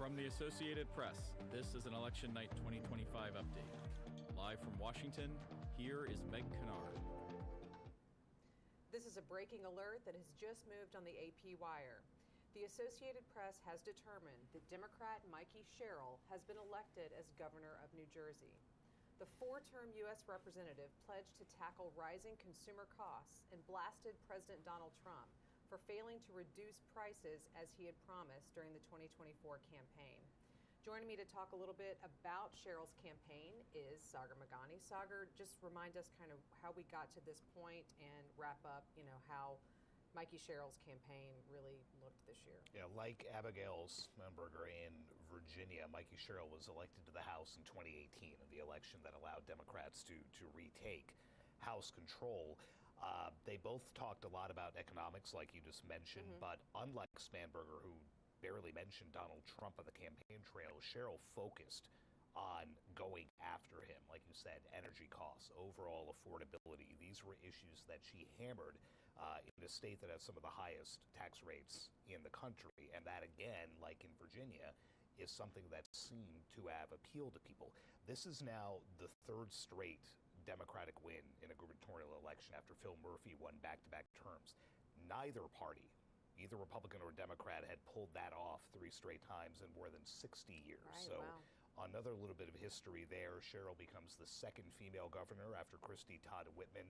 From the Associated Press, this is an Election Night 2025 update. Live from Washington, here is Meg Kennard. This is a breaking alert that has just moved on the AP wire. The Associated Press has determined that Democrat Mikie Sherrill has been elected as governor of New Jersey. The four-term U.S. representative pledged to tackle rising consumer costs and blasted President Donald Trump for failing to reduce prices as he had promised during the 2024 campaign. Joining me to talk a little bit about Sherrill's campaign is Sagar Mamdani. Sagar, just remind us kind of how we got to this point and wrap up, how Mikie Sherrill's campaign really looked this year. Yeah, like Abigail Spanberger in Virginia, Mikie Sherrill was elected to the House in 2018 in the election that allowed Democrats to retake House control. They both talked a lot about economics, like you just mentioned, but unlike Spanberger, who barely mentioned Donald Trump on the campaign trail, Sherrill focused on going after him. Like you said, energy costs, overall affordability. These were issues that she hammered in a state that has some of the highest tax rates in the country. And that, again, like in Virginia, is something that seemed to have appealed to people. This is now the third straight Democratic win in a gubernatorial election after Phil Murphy won back-to-back terms. Neither party, either Republican or Democrat, had pulled that off 3 straight times in more than 60 years. Right, so wow. Another little bit of history there. Sherrill becomes the second female governor after Christy Todd Whitman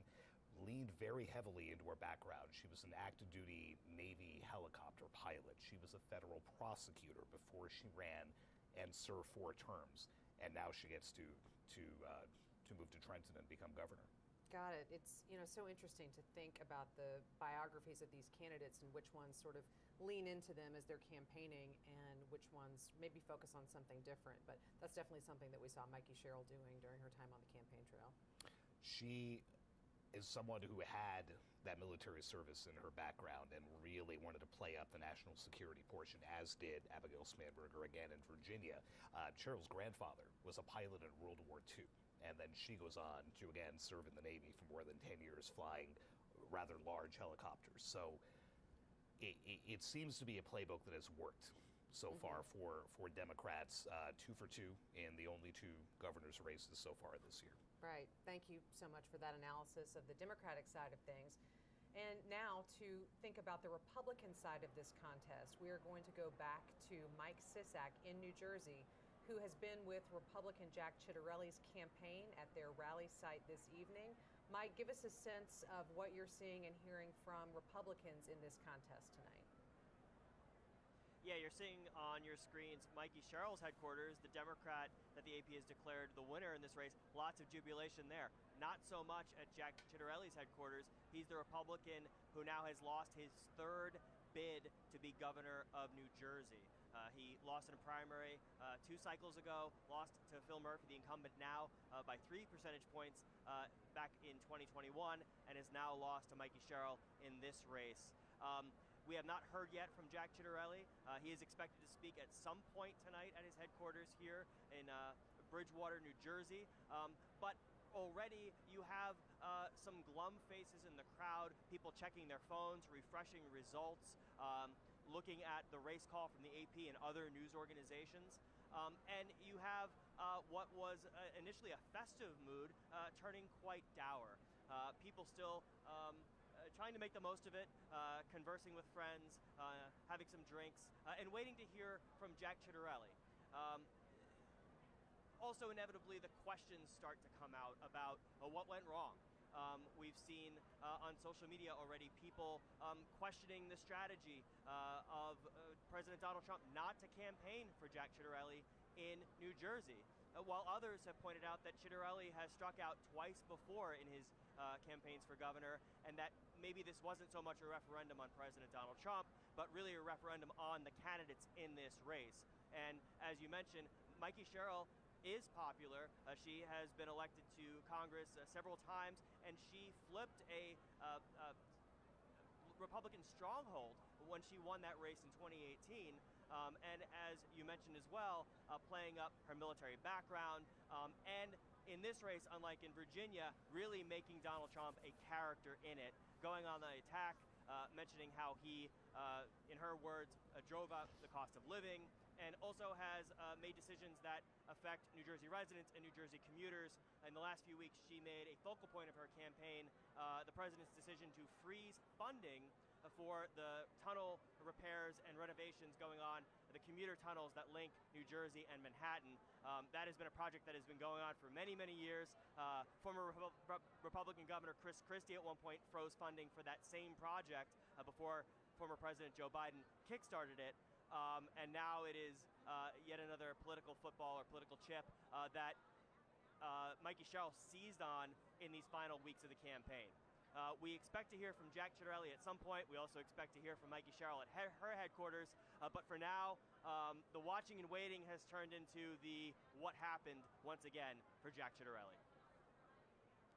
leaned very heavily into her background. She was an active duty Navy helicopter pilot. She was a federal prosecutor before she ran and served 4 terms. And now she gets to move to Trenton and become governor. Got it. It's so interesting to think about the biographies of these candidates and which ones sort of lean into them as they're campaigning and which ones maybe focus on something different. But that's definitely something that we saw Mikie Sherrill doing during her time on the campaign trail. She is someone who had that military service in her background and really wanted to play up the national security portion, as did Abigail Spanberger again in Virginia. Sherrill's grandfather was a pilot in World War II. And then she goes on to, again, serve in the Navy for more than 10 years, flying rather large helicopters. So it seems to be a playbook that has worked so far for Democrats, 2 for 2 in the only 2 governor's races so far this year. Right. Thank you so much for that analysis of the Democratic side of things. And now to think about the Republican side of this contest, we are going to go back to Mike Sisak in New Jersey, who has been with Republican Jack Ciattarelli's campaign at their rally site this evening. Mike, give us a sense of what you're seeing and hearing from Republicans in this contest tonight. Yeah, you're seeing on your screens Mikie Sherrill's headquarters, the Democrat that the AP has declared the winner in this race. Lots of jubilation there. Not so much at Jack Ciattarelli's headquarters. He's the Republican who now has lost his 3rd bid to be governor of New Jersey. He lost in a primary 2 cycles ago, lost to Phil Murphy, the incumbent now, by 3 percentage points back in 2021, and has now lost to Mikie Sherrill in this race. We have not heard yet from Jack Ciattarelli. He is expected to speak at some point tonight at his headquarters here in Bridgewater, New Jersey. But already you have some glum faces in the crowd, people checking their phones, refreshing results, looking at the race call from the AP and other news organizations. And you have what was initially a festive mood turning quite dour. People still trying to make the most of it, conversing with friends, having some drinks, and waiting to hear from Jack Ciattarelli. Also, inevitably, the questions start to come out about what went wrong. We've seen on social media already people questioning the strategy of President Donald Trump not to campaign for Jack Ciattarelli in New Jersey, while others have pointed out that Ciattarelli has struck out twice before in his campaigns for governor, and that maybe this wasn't so much a referendum on President Donald Trump, but really a referendum on the candidates in this race. And as you mentioned, Mikie Sherrill is popular. She has been elected to Congress several times, and she flipped a Republican stronghold when she won that race in 2018. And as you mentioned as well, playing up her military background, and in this race, unlike in Virginia, really making Donald Trump a character in it, going on the attack, mentioning how he, in her words, drove up the cost of living, and also has made decisions that affect New Jersey residents and New Jersey commuters. In the last few weeks, she made a focal point of her campaign the president's decision to freeze funding for the tunnel repairs and renovations going on, the commuter tunnels that link New Jersey and Manhattan. That has been a project that has been going on for many, many years. Former Republican Governor Chris Christie at one point froze funding for that same project before former President Joe Biden kickstarted it. And now it is yet another political football or political chip that Mikie Sherrill seized on in these final weeks of the campaign. We expect to hear from Jack Ciattarelli at some point. We also expect to hear from Mikie Sherrill at her headquarters. But for now, the watching and waiting has turned into the what happened once again for Jack Ciattarelli.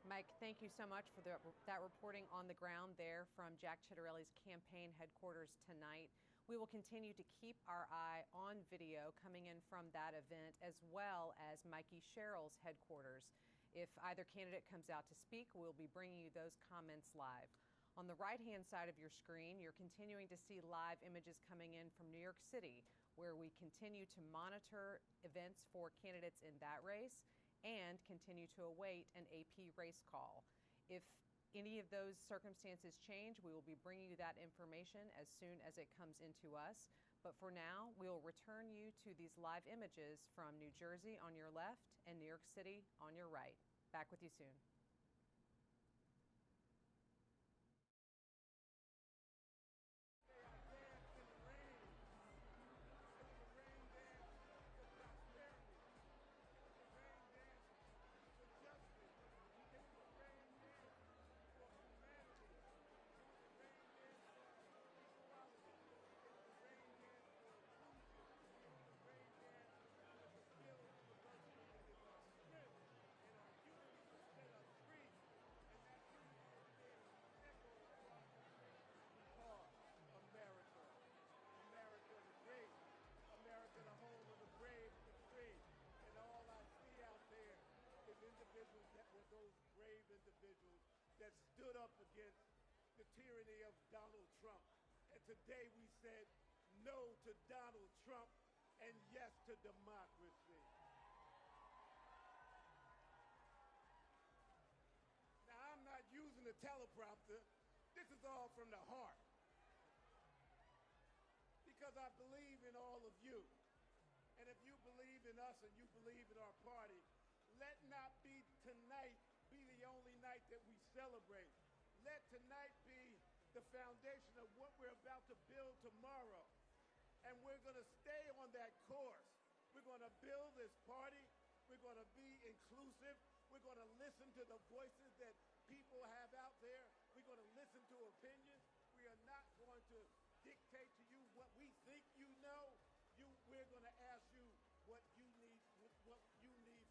Mike, thank you so much for that reporting on the ground there from Jack Ciattarelli's campaign headquarters tonight. We will continue to keep our eye on video coming in from that event, as well as Mikie Sherrill's headquarters. If either candidate comes out to speak, we'll be bringing you those comments live. On the right-hand side of your screen, you're continuing to see live images coming in from New York City, where we continue to monitor events for candidates in that race and continue to await an AP race call. If any of those circumstances change, we will be bringing you that information as soon as it comes into us. But for now, we will return you to these live images from New Jersey on your left and New York City on your right. Back with you soon. That stood up against the tyranny of Donald Trump. And today we said no to Donald Trump and yes to democracy. Now, I'm not using a teleprompter. This is all from the heart. Because I believe in all of you. And if you believe in us and you believe in our party, let not be tonight be the only night that we celebrate. Let tonight be the foundation of what we're about to build tomorrow. And we're going to stay on that course. We're going to build this party. We're going to be inclusive. We're going to listen to the voices that people have out there. We're going to listen to opinions. We are not going to dictate to you what we think you know. We're going to ask you what you need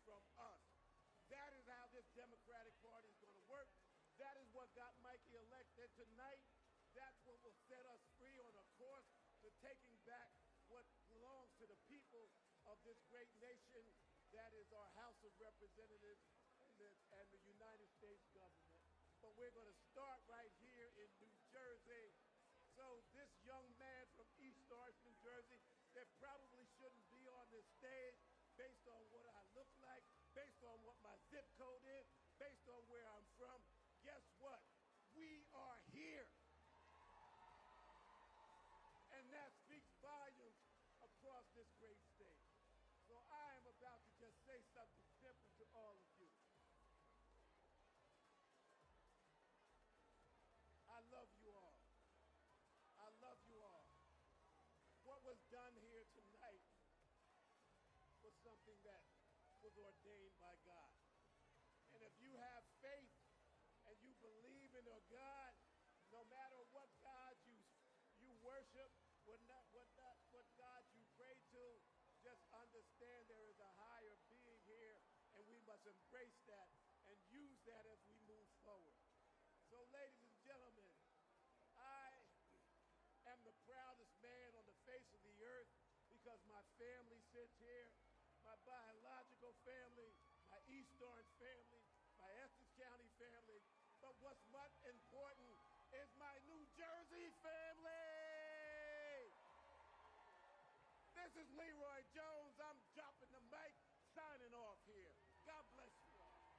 from us. That is how this Democratic Party is going to work. That is what got Mikie elected tonight. That's what will set us free on a course to taking back what belongs to the people of this great nation that is our House of Representatives and the United States government. But we're going to start right here in New Jersey. So this young man from East Orange, New Jersey, that probably shouldn't be on this stage based on what I look like, based on what my zip code is, based on where I'm from, guess what? We are here. And that speaks volumes across this great state. So I am about to just say something simple to all of you. I love you all. I love you all. What was done here tonight was something that was ordained by God. And if you have faith and you believe in a God, no matter what God you worship, what God you pray to, just understand there is a higher being here, and we must embrace that and use that as we move forward. So, ladies and gentlemen, I am the proudest man on the face of the earth because my family sits here. My biological family, my East Orange family, my Essex County family, but what's much important is my New Jersey family. This is Leroy Jones. I'm dropping the mic, signing off here. God bless you all.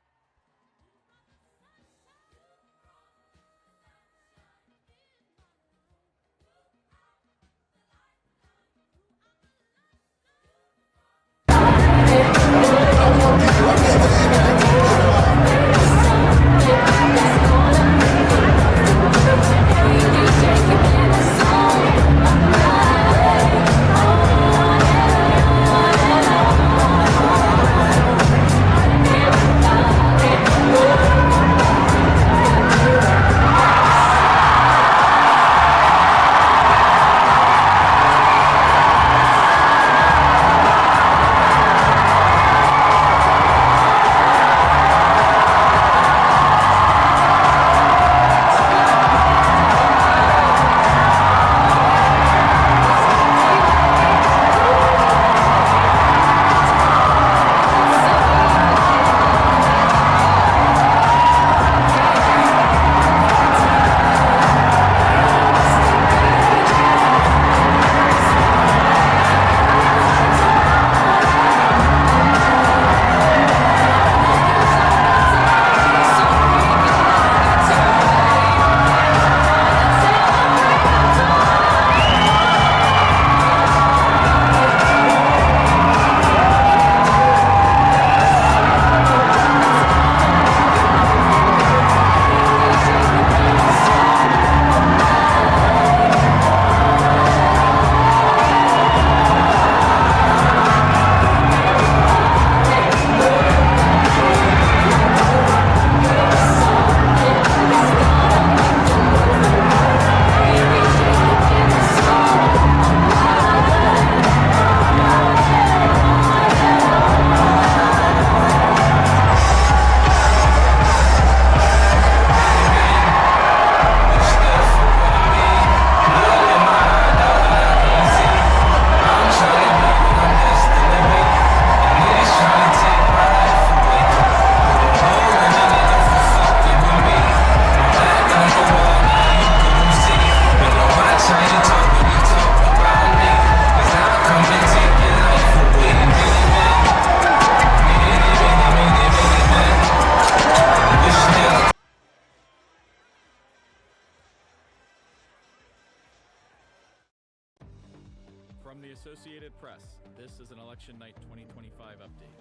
From the Associated Press, this is an Election Night 2025 update.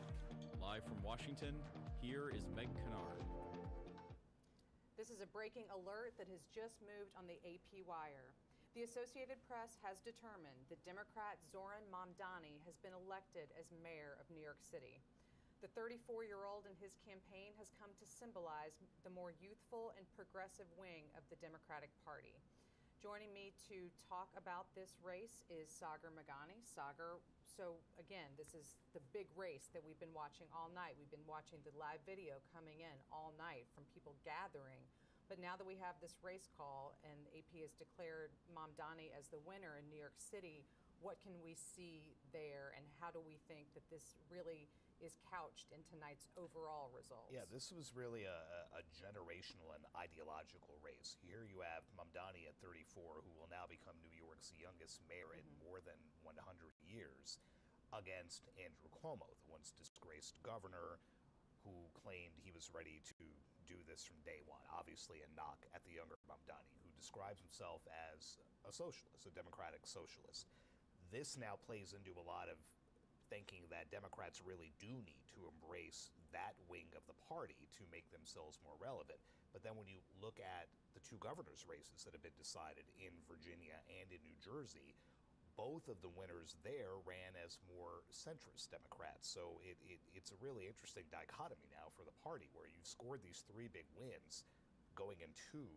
Live from Washington, here is Meg Kennard. This is a breaking alert that has just moved on the AP wire. The Associated Press has determined that Democrat Zoran Mamdani has been elected as mayor of New York City. The 34-year-old and his campaign has come to symbolize the more youthful and progressive wing of the Democratic Party. Joining me to talk about this race is Sagar Mamdani. Sagar, so again, this is the big race that we've been watching all night. We've been watching the live video coming in all night from people gathering. But now that we have this race call and AP has declared Mamdani as the winner in New York City, what can we see there and how do we think that this really is couched in tonight's overall results? Yeah, this was really a generational and ideological race. Here you have Mamdani at 34, who will now become New York's youngest mayor in more than 100 years, against Andrew Cuomo, the once disgraced governor who claimed he was ready to do this from day one, obviously a knock at the younger Mamdani, who describes himself as a socialist, a democratic socialist. This now plays into a lot of thinking that Democrats really do need to embrace that wing of the party to make themselves more relevant. But then when you look at the two governor's races that have been decided in Virginia and in New Jersey, both of the winners there ran as more centrist Democrats. So it's a really interesting dichotomy now for the party, where you've scored these three big wins going in two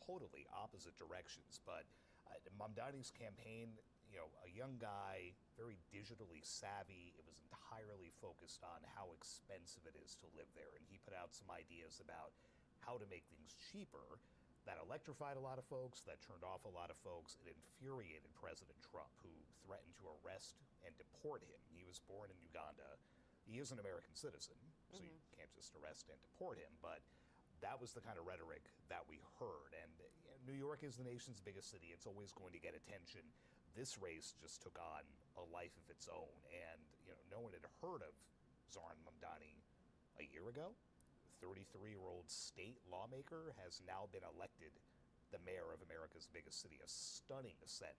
totally opposite directions. But Mamdani's campaign, you know, a young guy, very digitally savvy. It was entirely focused on how expensive it is to live there. And he put out some ideas about how to make things cheaper that electrified a lot of folks, that turned off a lot of folks. It infuriated President Trump, who threatened to arrest and deport him. He was born in Uganda. He is an American citizen, so you can't just arrest and deport him. But that was the kind of rhetoric that we heard. And New York is the nation's biggest city. It's always going to get attention. This race just took on a life of its own. And, no one had heard of Zoran Mamdani a year ago. 33-year-old state lawmaker has now been elected the mayor of America's biggest city. A stunning ascent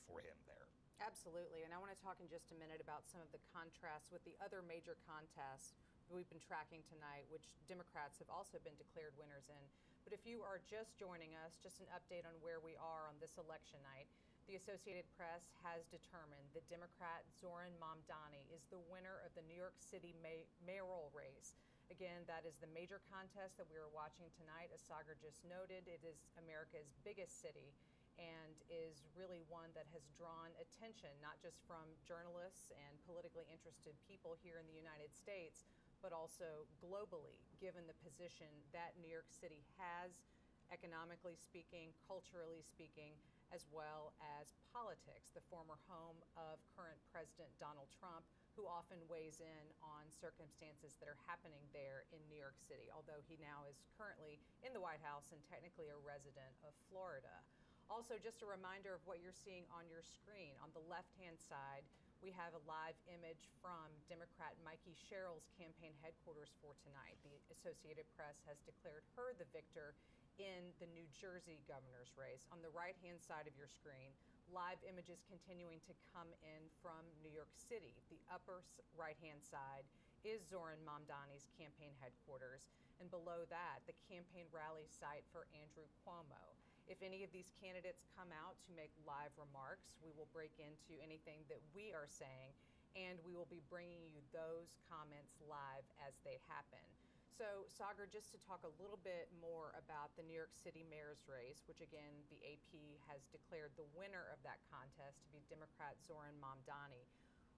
for him there. Absolutely. And I want to talk in just a minute about some of the contrasts with the other major contests we've been tracking tonight, which Democrats have also been declared winners in. But if you are just joining us, just an update on where we are on this election night. The Associated Press has determined that Democrat Zoran Mamdani is the winner of the New York City mayoral race. Again, that is the major contest that we are watching tonight. As Sagar just noted, it is America's biggest city and is really one that has drawn attention, not just from journalists and politically interested people here in the United States, but also globally, given the position that New York City has, economically speaking, culturally speaking, as well as politics, the former home of current President Donald Trump, who often weighs in on circumstances that are happening there in New York City, although he now is currently in the White House and technically a resident of Florida. Also, just a reminder of what you're seeing on your screen. On the left-hand side, we have a live image from Democrat Mikie Sherrill's campaign headquarters for tonight. The Associated Press has declared her the victor in the New Jersey governor's race. On the right-hand side of your screen, live images continuing to come in from New York City. The upper right-hand side is Zoran Mamdani's campaign headquarters, and below that, the campaign rally site for Andrew Cuomo. If any of these candidates come out to make live remarks, we will break into anything that we are saying, and we will be bringing you those comments live as they happen. So, Sagar, just to talk a little bit more about the New York City mayor's race, which again, the AP has declared the winner of that contest to be Democrat Zoran Mamdani.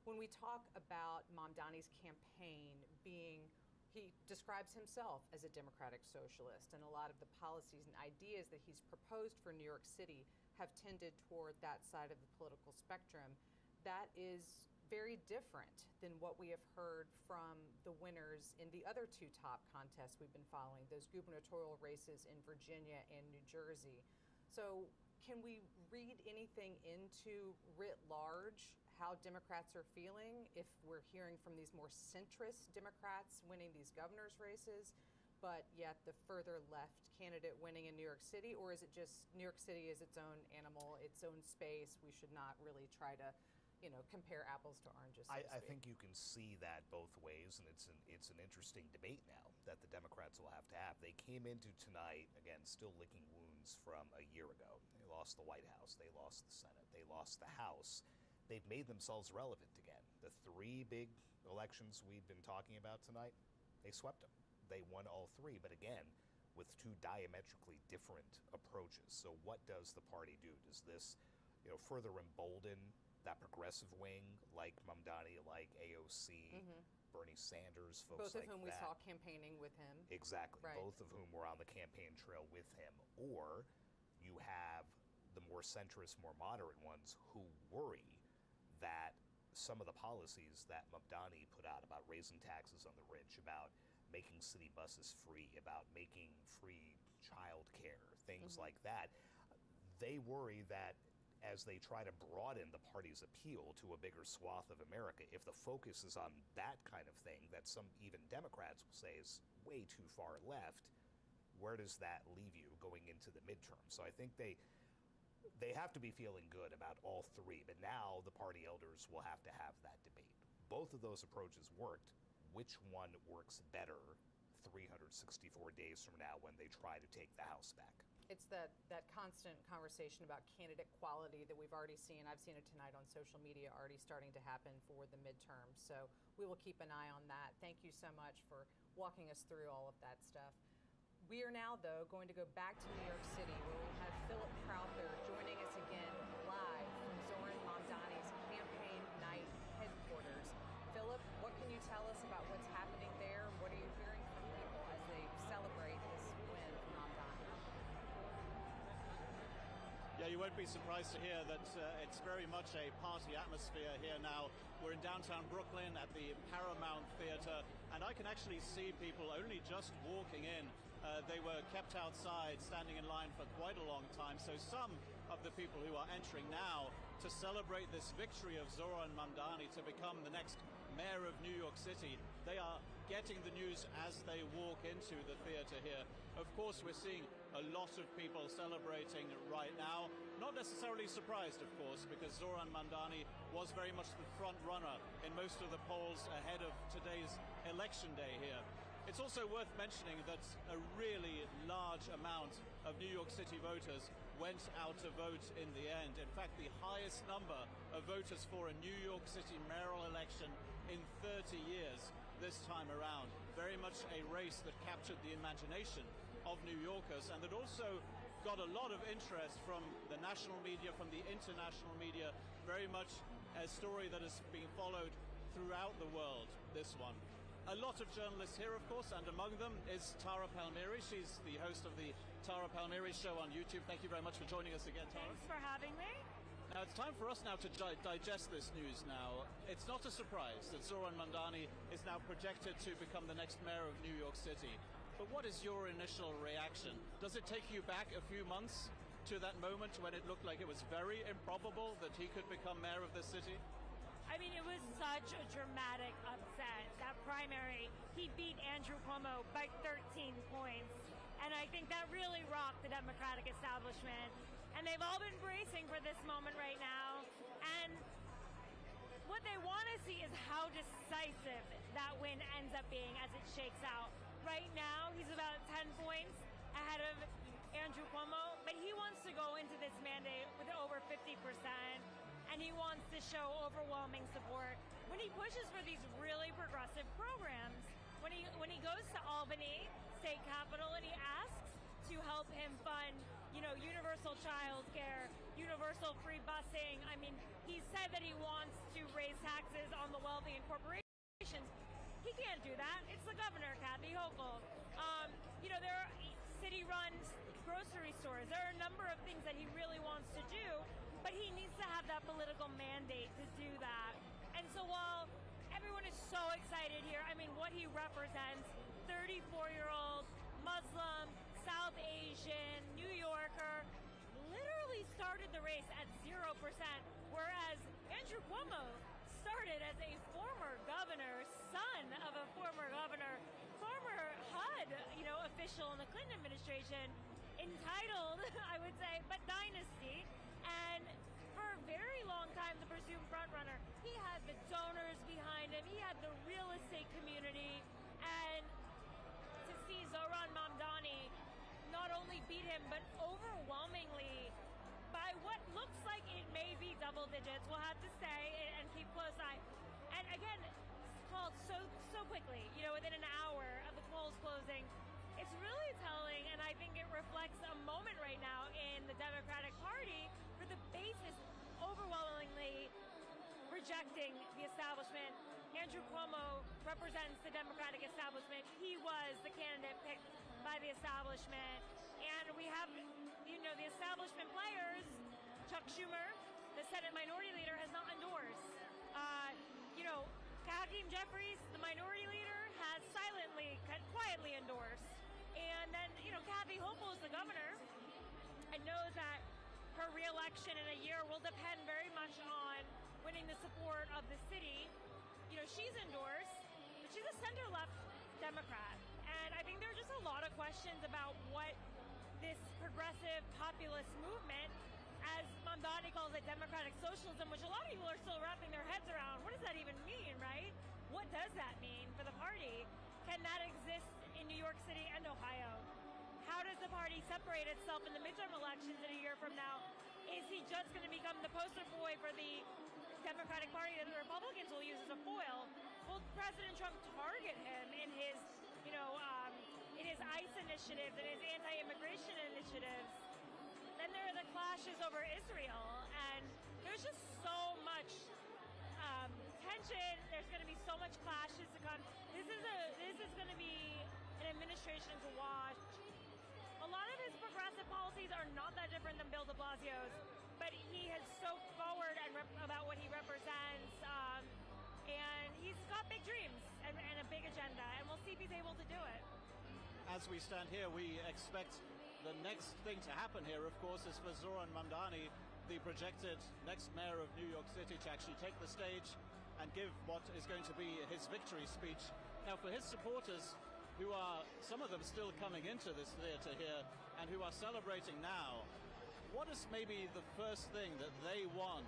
When we talk about Mamdani's campaign being, he describes himself as a democratic socialist, and a lot of the policies and ideas that he's proposed for New York City have tended toward that side of the political spectrum. That is very different than what we have heard from the winners in the other two top contests we've been following, those gubernatorial races in Virginia and New Jersey. So can we read anything into, writ large, how Democrats are feeling if we're hearing from these more centrist Democrats winning these governor's races, but yet the further left candidate winning in New York City? Or is it just New York City is its own animal, its own space? We should not really try to compare apples to oranges. So I think you can see that both ways, and it's an interesting debate now that the Democrats will have to have. They came into tonight, again, still licking wounds from a year ago. They lost the White House, they lost the Senate, they lost the House. They've made themselves relevant again. The three big elections we've been talking about tonight, they swept them. They won all three, but again, with two diametrically different approaches. So what does the party do? Does this further embolden that progressive wing, like Mamdani, like AOC, Bernie Sanders, folks like that? Both of whom we saw campaigning with him. Exactly. Right. Both of whom were on the campaign trail with him. Or you have the more centrist, more moderate ones who worry that some of the policies that Mamdani put out about raising taxes on the rich, about making city buses free, about making free child care, things like that, they worry that as they try to broaden the party's appeal to a bigger swath of America, if the focus is on that kind of thing that some even Democrats will say is way too far left, where does that leave you going into the midterm? So I think they have to be feeling good about all three, but now the party elders will have to have that debate. Both of those approaches worked. Which one works better 364 days from now when they try to take the House back? It's that constant conversation about candidate quality that we've already seen. I've seen it tonight on social media already starting to happen for the midterms. So we will keep an eye on that. Thank you so much for walking us through all of that stuff. We are now, though, going to go back to New York City, where we have Philip Crowther joining us again live from Zoran Mamdani's campaign night headquarters. Philip, what can you tell us about what's happening there? What are you hearing from people as they celebrate this win for Mamdani? Yeah, you won't be surprised to hear that it's very much a party atmosphere here now. We're in downtown Brooklyn at the Paramount Theater, and I can actually see people only just walking in. They were kept outside, standing in line for quite a long time. So some of the people who are entering now to celebrate this victory of Zoran Mamdani to become the next mayor of New York City. They are getting the news as they walk into the theater here. Of course, we're seeing a lot of people celebrating right now. Not necessarily surprised, of course, because Zoran Mamdani was very much the front runner in most of the polls ahead of today's election day here. It's also worth mentioning that a really large amount of New York City voters went out to vote in the end. In fact, the highest number of voters for a New York City mayoral election in 30 years this time around. Very much a race that captured the imagination of New Yorkers and that also got a lot of interest from the national media, from the international media. Very much a story that has been followed throughout the world, this one. A lot of journalists here, of course, and among them is Tara Palmieri. She's the host of the Tara Palmieri Show on YouTube. Thank you very much for joining us again, Tara. Thanks for having me. Now, it's time for us now to digest this news now. It's not a surprise that Zoran Mamdani is now projected to become the next mayor of New York City. But what is your initial reaction? Does it take you back a few months to that moment when it looked like it was very improbable that he could become mayor of the city? I mean, it was such a dramatic upset. That primary, he beat Andrew Cuomo by 13 points. And I think that really rocked the Democratic establishment. And they've all been bracing for this moment right now. And what they want to see is how decisive that win ends up being as it shakes out. Right now, he's about 10 points ahead of Andrew Cuomo, but he wants to go into this mandate with over 50%. And he wants to show overwhelming support when he pushes for these really progressive programs. When he goes to Albany, state capital, and he asks to help him fund, universal child care, universal free busing. I mean, he said that he wants to raise taxes on the wealthy and corporations. He can't do that. It's the governor, Kathy Hochul. There are city-run grocery stores. There are a number of things that he really wants to do, but he needs to have that political mandate to do that. And so while everyone is so excited here, I mean, what he represents, 34-year-old, Muslim, South Asian, New Yorker, literally started the race at 0%, whereas Andrew Cuomo started as a former governor, son of a former governor, former HUD, official in the Clinton administration, entitled, I would say, but dynasty. And for a very long time, the presumed frontrunner, he had the donors behind him, he had the real estate community, and to see Zoran Mamdani not only beat him, but overwhelmingly, by what looks like it may be double digits, we'll have to say and keep close eye. And again, called so quickly, within an hour of the polls closing. It's really telling, and I think it reflects a moment right now in the Democratic Party where the base is overwhelmingly rejecting the establishment. Andrew Cuomo represents the Democratic establishment. He was the candidate picked by the establishment. And we have, the establishment players, Chuck Schumer, the Senate Minority Leader, has not endorsed. Hakeem Jeffries, the Minority Leader, has quietly endorsed. And then, Kathy Hochul is the governor and knows that her re-election in a year will depend very much on winning the support of the city. She's endorsed, but she's a center-left Democrat. And I think there are just a lot of questions about what this progressive populist movement, as Mamdani calls it, democratic socialism, which a lot of people are still wrapping their heads around. What does that even mean, right? What does that mean for the party? Can that exist in New York City and Ohio? How does the party separate itself in the midterm elections in a year from now? Is he just going to become the poster boy for the Democratic Party that the Republicans will use as a foil? Will President Trump target him in his, in his ICE initiatives and his anti-immigration initiatives? Then there are the clashes over Israel, and there's just so much tension. There's going to be so much clashes to come. This is going to be an administration to watch. A lot of his progressive policies are not that different than Bill de Blasio's, but he has so forward about what he represents, and he's got big dreams and a big agenda, and we'll see if he's able to do it. As we stand here, we expect the next thing to happen here, of course, is for Zoran Mamdani the projected next mayor of New York City to actually take the stage and give what is going to be his victory speech. Now, for his supporters, who are, some of them still coming into this theater here, and who are celebrating now, what is maybe the first thing that they want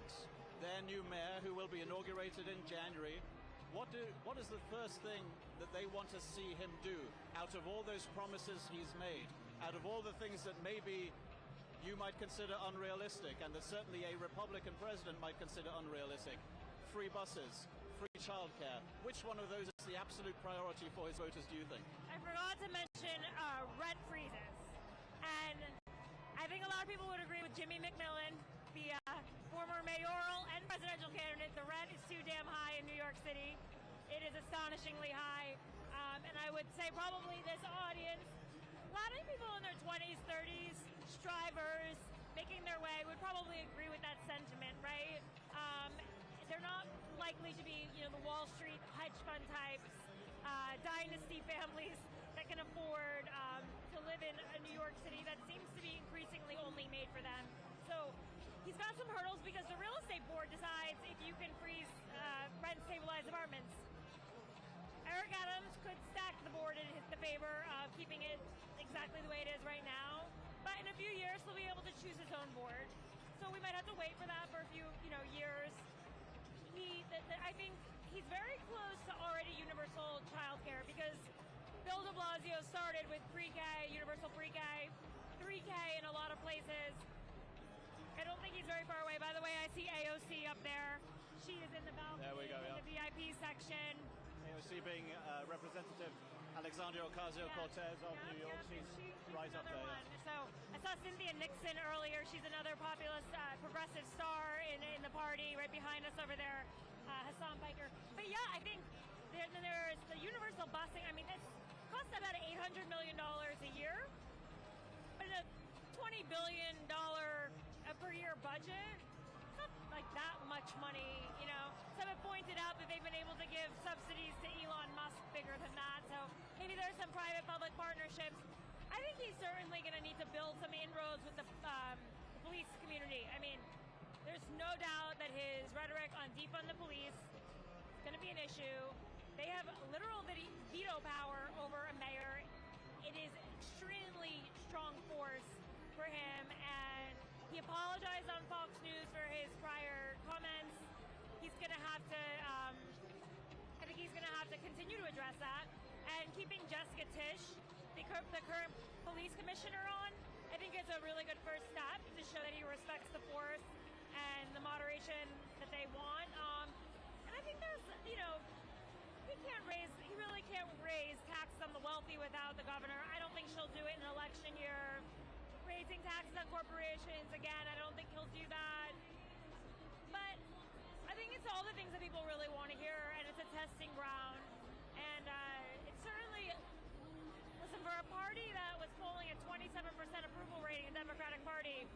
their new mayor, who will be inaugurated in January, what is the first thing that they want to see him do out of all those promises he's made, out of all the things that maybe you might consider unrealistic, and that certainly a Republican president might consider unrealistic? Free buses, free childcare. Which one of those is the absolute priority for his voters, do you think? I forgot to mention rent freezes. And I think a lot of people would agree with Jimmy McMillan, the former mayoral and presidential candidate. The rent is too damn high in New York City. It is astonishingly high. And I would say probably this audience, a lot of people in their 20s, 30s, strivers, making their way, would probably agree with that sentiment, right? They're not likely to be, the Wall Street hedge fund types, dynasty families that can afford to live in a New York City that seems to be increasingly only made for them. So he's got some hurdles because the real estate board decides if you can freeze rent-stabilized apartments. Eric Adams could stack the board in the favor of keeping it exactly the way it is right now, but in a few years he'll be able to choose his own board. So we might have to wait for that for a few, years. I think he's very close to already universal childcare because Bill de Blasio started with pre-K, universal pre-K, 3K in a lot of places. I don't think he's very far away. By the way, I see AOC up there. She is in the balcony, There we go, in the VIP section. AOC being Representative Alexandria Ocasio-Cortez of New York. She's right up there. One. So I saw Cynthia Nixon earlier. She's another populist, progressive star in the party right behind us over there, Hassan Piker. But yeah, I think there's the universal busing. I mean, it costs about $800 million a year, but in a $20 billion per year budget, it's not like that much money, Some have pointed out that they've been able to give subsidies to Elon Musk bigger than that, so maybe there's some private-public partnerships. I think he's certainly going to need to build some inroads with the police community. I mean, there's no doubt that his rhetoric on defund the police is going to be an issue. They have literal veto power over a mayor. It is extremely strong force for him, and he apologized on Fox News for his prior comments. He's going to have to, I think he's going to have to continue to address that. And keeping Jessica Tisch, the current police commissioner, on, I think it's a really good first step to show that he respects the force and the moderation that they want. And I think there's, he really can't raise taxes on the wealthy without the governor. I don't think she'll do it in an election year. Raising taxes on corporations, again, I don't think he'll do that. But I think it's all the things that people really want to hear, and it's a testing ground. And it's certainly, listen, for a party that was polling at 27% approval rating, the Democratic Party,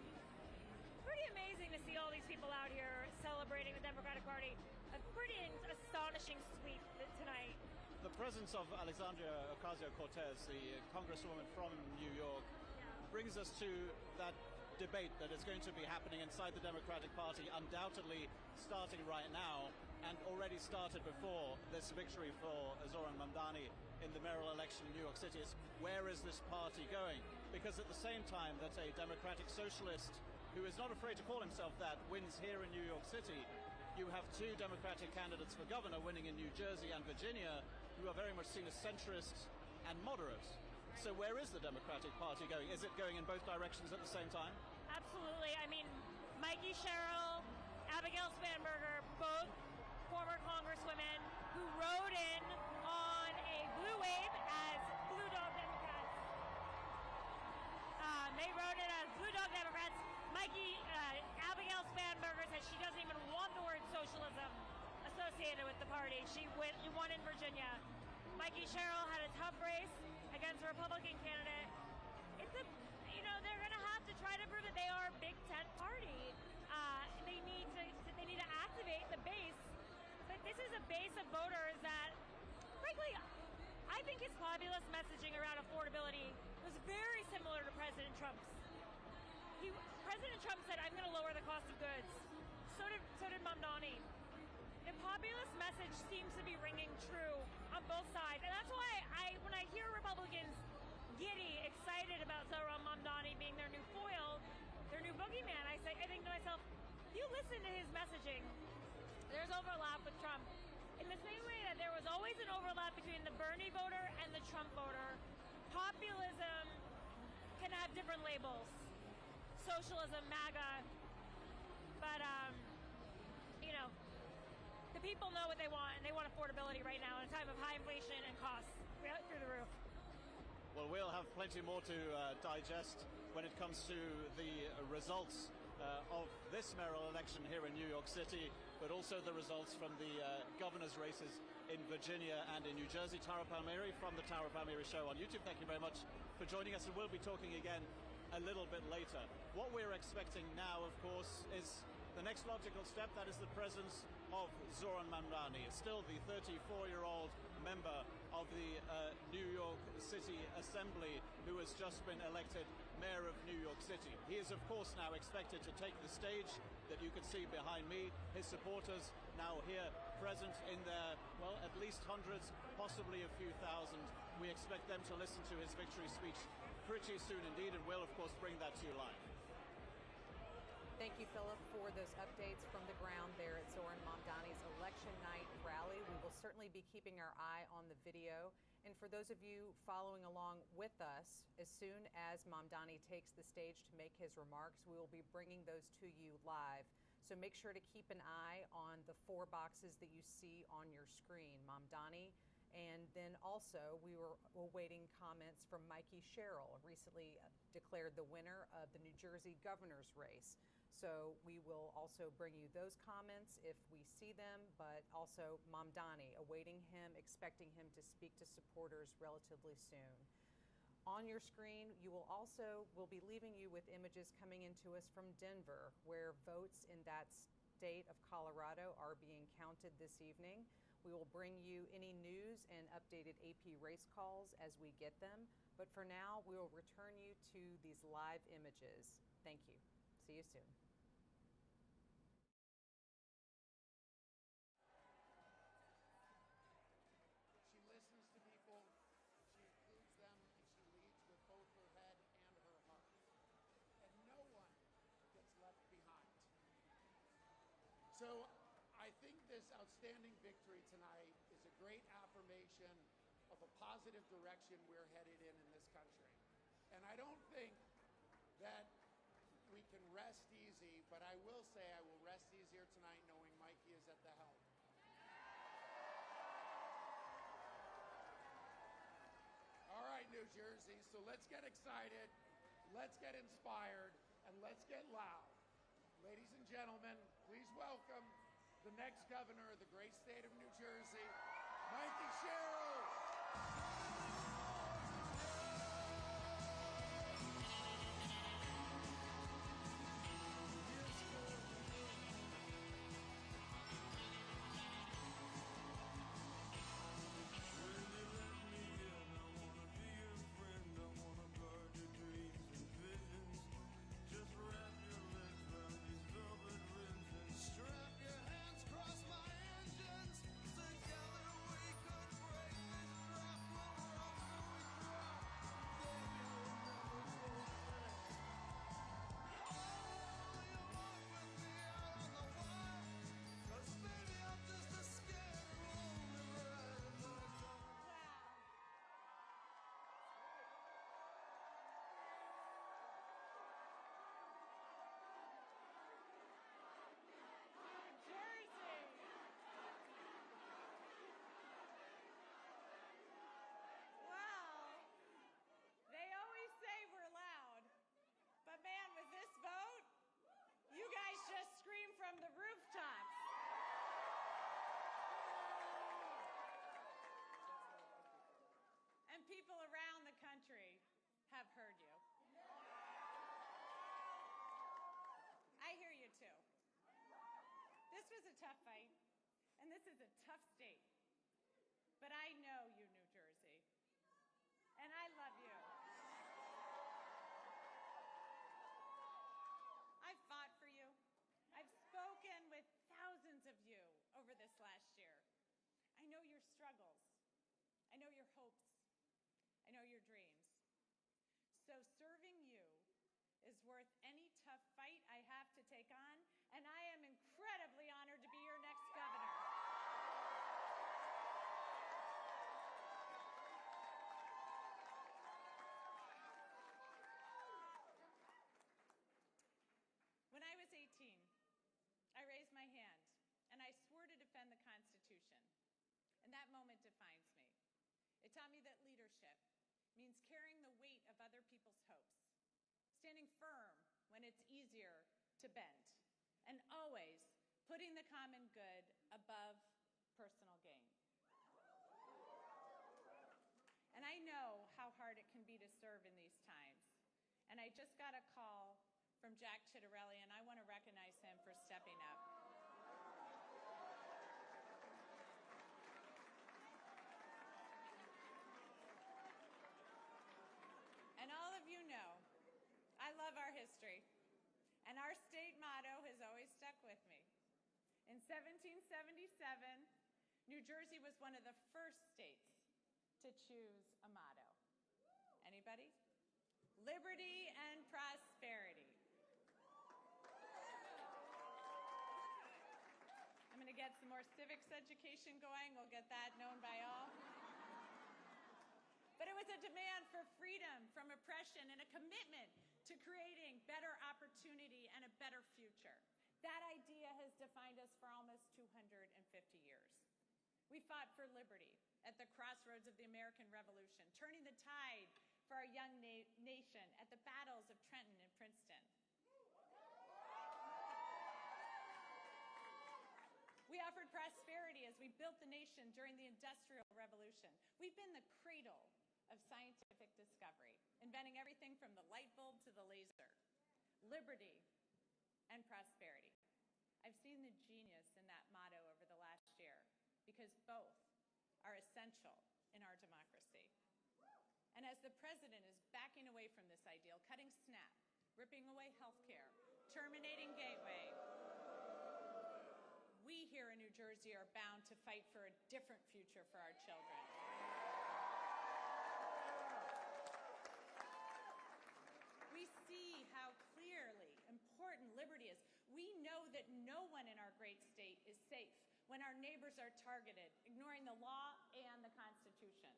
pretty amazing to see all these people out here celebrating the Democratic Party. A pretty astonishing sweep tonight. The presence of Alexandria Ocasio-Cortez, the congresswoman from New York, brings us to that debate that is going to be happening inside the Democratic Party, undoubtedly starting right now, and already started before this victory for Zoran Mamdani in the mayoral election in New York City. Is where is this party going? Because at the same time that a democratic socialist, who is not afraid to call himself that, wins here in New York City, you have two Democratic candidates for governor winning in New Jersey and Virginia, who are very much seen as centrist and moderate. So where is the Democratic Party going? Is it going in both directions at the same time? Absolutely. I mean, Mikie Sherrill, Abigail Spanberger, both former congresswomen who rode in on a blue wave as Blue Dog Democrats. They rode in as Blue Dog Democrats. Abigail Spanberger said she doesn't even want the word socialism associated with the party. She won in Virginia. Mikie Sherrill had a tough race against a Republican candidate. They're going to have to try to prove that they are a big tent party. They need to activate the base, but this is a base of voters that, frankly, I think his populist messaging around affordability was very similar to President Trump's. President Trump said, I'm going to lower the cost of goods. So did Mamdani. The populist message seems to be ringing true on both sides. And that's why when I hear Republicans giddy, excited about Zohran Mamdani being their new foil, their new boogeyman, I think to myself, if you listen to his messaging, there's overlap with Trump. In the same way that there was always an overlap between the Bernie voter and the Trump voter, populism can have different labels. Socialism, MAGA, but the people know what they want, and they want affordability right now in a time of high inflation and costs through the roof. Well, we'll have plenty more to digest when it comes to the results of this mayoral election here in New York City, but also the results from the governor's races in Virginia and in New Jersey. Tara Palmieri from the Tara Palmieri Show on YouTube, thank you very much for joining us, and we'll be talking again a little bit later. What we're expecting now, of course, is the next logical step. That is the presence of Zohran Mamdani. It's still the 34-year-old member of the New York City Assembly who has just been elected mayor of New York City. He is, of course, now expected to take the stage that you can see behind me. His supporters now here present in their, well, at least hundreds, possibly a few thousand. We expect them to listen to his victory speech pretty soon indeed, and we'll, of course, bring that to you live. Thank you, Philip, for those updates from the ground there at Zohran Mamdani's election night rally. We will certainly be keeping our eye on the video. And for those of you following along with us, as soon as Mamdani takes the stage to make his remarks, we will be bringing those to you live. So make sure to keep an eye on the 4 boxes that you see on your screen, Mamdani. And then also, we were awaiting comments from Mikie Sherrill, recently declared the winner of the New Jersey governor's race. So we will also bring you those comments if we see them, but also Mamdani, awaiting him, expecting him to speak to supporters relatively soon. On your screen, we'll be leaving you with images coming into us from Denver, where votes in that state of Colorado are being counted this evening. We will bring you any news and updated AP race calls as we get them. But for now, we will return you to these live images. Thank you. See you soon. She listens to people, she includes them, and she leads with both her head and her heart. And no one gets left behind. So I think this outstanding victory tonight is a great affirmation of a positive direction we're headed in this country. And I don't think that we can rest easy, but I will say I will rest easier tonight knowing Mikie is at the helm. All right, New Jersey, so let's get excited, let's get inspired, and let's get loud. Ladies and gentlemen, please welcome the next governor of the great state of New Jersey, Mikie Sherrill. From the rooftops. And people around the country have heard you. I hear you too. This was a tough fight, and this is a tough state. But I know you, New Jersey, and I love you. this last year. I know your struggles. I know your hopes. I know your dreams. So serving you is worth any tough fight I have to take on, and I am incredibly honored to be your next governor. When I was 18, I raised my hand and I swore to defend the Constitution. And that moment defines me. It taught me that leadership means carrying the weight of other people's hopes, standing firm when it's easier to bend, and always putting the common good above personal gain. And I know how hard it can be to serve in these times. And I just got a call from Jack Ciattarelli, and I want to recognize him for stepping up. And all of you know, I love our history, and our state motto has always stuck with me. In 1777, New Jersey was one of the first states to choose a motto. Anybody? Liberty and prosperity. I'm going to get some more civics education going. We'll get that known by all. But it was a demand for freedom from oppression and a commitment to creating better opportunity and a better future. That idea has defined us for almost 250 years. We fought for liberty at the crossroads of the American Revolution, turning the tide for our young nation at the battles of Trenton and Princeton. We offered prosperity as we built the nation during the Industrial Revolution. We've been the cradle of scientific discovery, inventing everything from the light bulb to the laser. Liberty and prosperity. I've seen the genius in that motto over the last year because both are essential in our democracy. And as the president is backing away from this ideal, cutting SNAP, ripping away health care, terminating Gateway, we here in New Jersey are bound to fight for a different future for our children. We see how clearly important liberty is. We know that no one in our great state is safe when our neighbors are targeted, ignoring the law and the Constitution.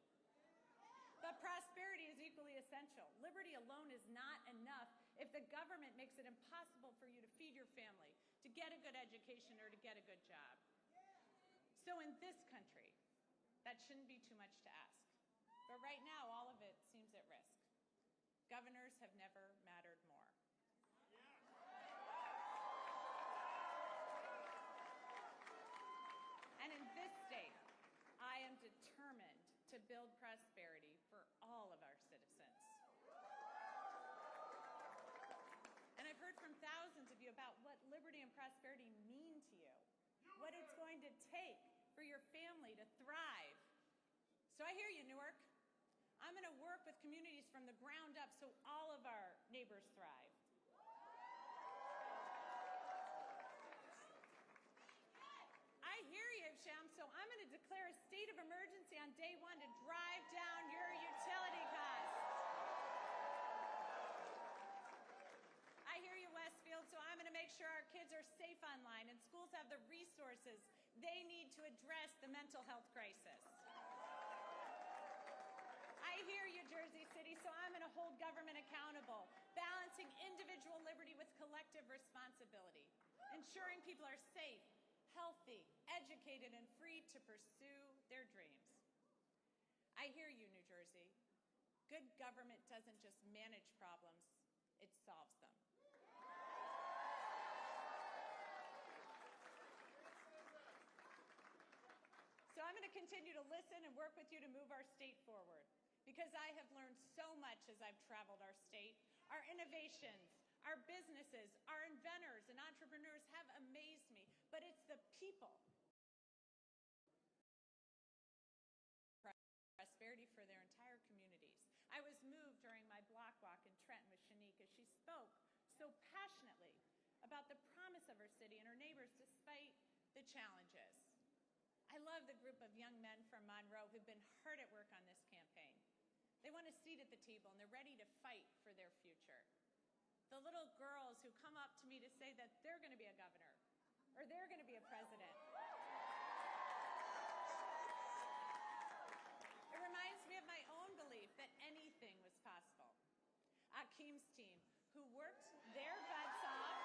But prosperity is equally essential. Liberty alone is not enough if the government makes it impossible for you to feed your family, to get a good education, or to get a good job. So in this country, that shouldn't be too much to ask. But right now, all of it seems at risk. Governors have never mattered more. And in this state, I am determined to build prosperity for all of our citizens. And I've heard from thousands of you about what liberty and prosperity mean to you, what it's going to take for your family to thrive. So I hear you, Newark. I'm going to work with communities from the ground up so all of our neighbors thrive. I hear you, Sham, so I'm going to declare a state of emergency on day one to drive down your utility costs. I hear you, Westfield, so I'm going to make sure our kids are safe online and schools have the resources they need to address the mental health crisis. I hear you, Jersey City, so I'm going to hold government accountable, balancing individual liberty with collective responsibility, ensuring people are safe, healthy, educated, and free to pursue their dreams. I hear you, New Jersey. Good government doesn't just manage problems, it solves them. So I'm going to continue to listen and work with you to move our state forward, because I have learned so much as I've traveled our state. Our innovations, our businesses, our inventors and entrepreneurs have amazed me, but it's the people. Prosperity for their entire communities. I was moved during my block walk in Trenton with Shanique as she spoke so passionately about the promise of her city and her neighbors despite the challenges. I love the group of young men from Monroe who've been hard at work on this campaign. They want a seat at the table, and they're ready to fight for their future. The little girls who come up to me to say that they're going to be a governor or they're going to be a president. It reminds me of my own belief that anything was possible. Akeem's team, who worked their butts off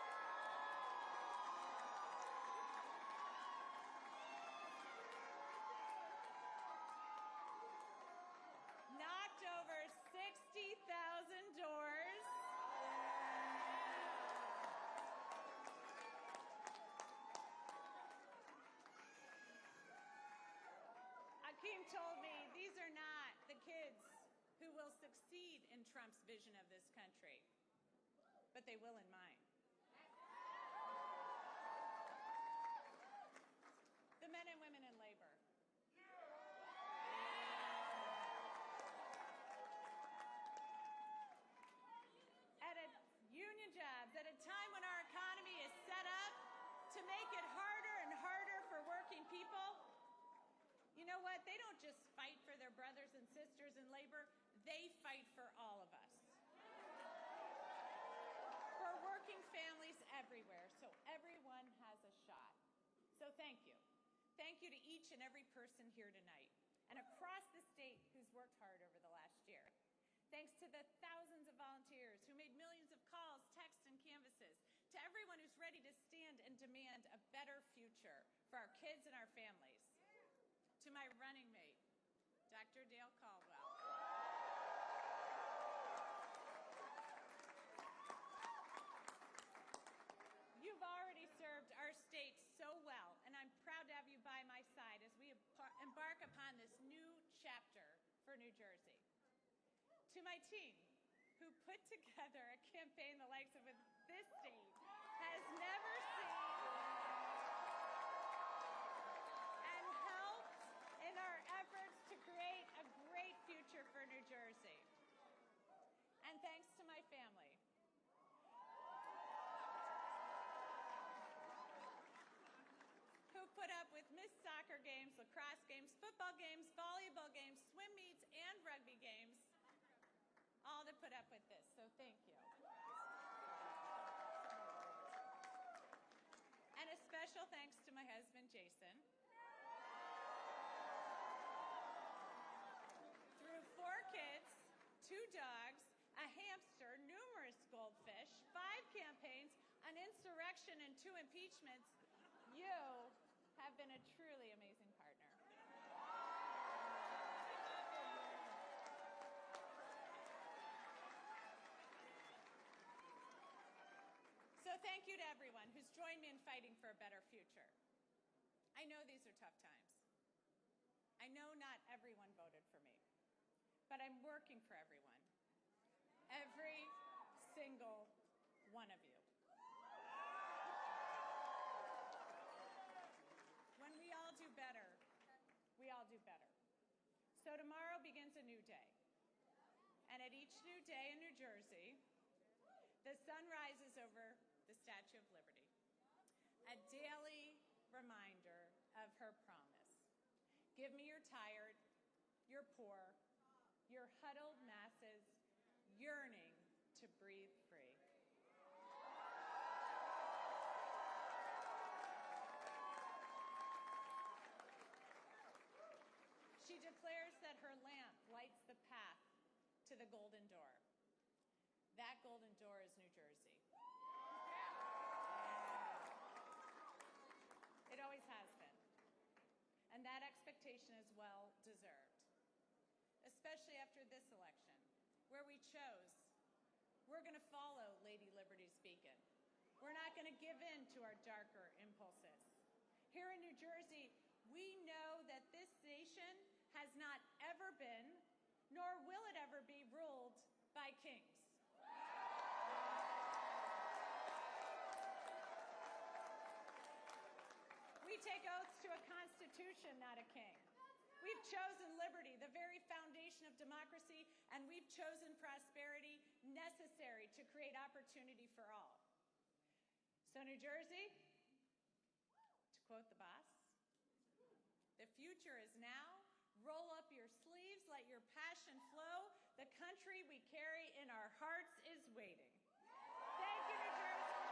knocked over 60,000 doors. Akeem told me these are not the kids who will succeed in Trump's vision of this country, but they will in mine. The men and women in labor. Union jobs at a time when our economy is set up to make it harder and harder for working people. You know what? They don't just fight for their brothers and sisters in labor. They fight for all of us. For working families everywhere, so everyone has a shot. So thank you. Thank you to each and every person here tonight and across the state who's worked hard over the last year. Thanks to the thousands of volunteers who made millions of calls, texts, and canvases, to everyone who's ready to stand and demand a better future for our kids and our families. To my running mate, Dr. Dale Caldwell. You've already served our state so well, and I'm proud to have you by my side as we embark upon this new chapter for New Jersey. To my team, who put together a campaign the likes of this state has never seen, and helped in our efforts to create a great future for New Jersey. And thanks to my family, who put up with missed soccer games, lacrosse games, football games, volleyball games, swim meets, and rugby games, all to put up with this, so thank you. And a special thanks to my husband, Jason. Through 4 kids, 2 dogs, a hamster, numerous goldfish, 5 campaigns, an insurrection, and 2 impeachments, you have been a truly amazing partner. So thank you to everyone who's joined me in fighting for a better future. I know these are tough times. I know not everyone voted for me, but I'm working for everyone. Every single one of you. When we all do better, we all do better. So tomorrow begins a new day. And at each new day in New Jersey, the sun rises over the Statue of Liberty, a daily reminder of her promise. Give me your tired, your poor, your huddled masses yearning to breathe free. She declares that her lamp lights the path to the golden door. That golden door is New Jersey. It always has been. And that expectation is well deserved, especially after this election, where we chose, we're going to follow Lady Liberty's beacon. We're not going to give in to our darker impulses. Here in New Jersey, we know that this nation has not ever been, nor will it ever be, ruled by kings. We take oaths to a constitution, not a king. We've chosen liberty, the very foundation of democracy, and we've chosen prosperity necessary to create opportunity for all. So New Jersey, to quote the boss, future is now. Roll up your sleeves, let your passion flow. The country we carry in our hearts is waiting. Thank you, New Jersey.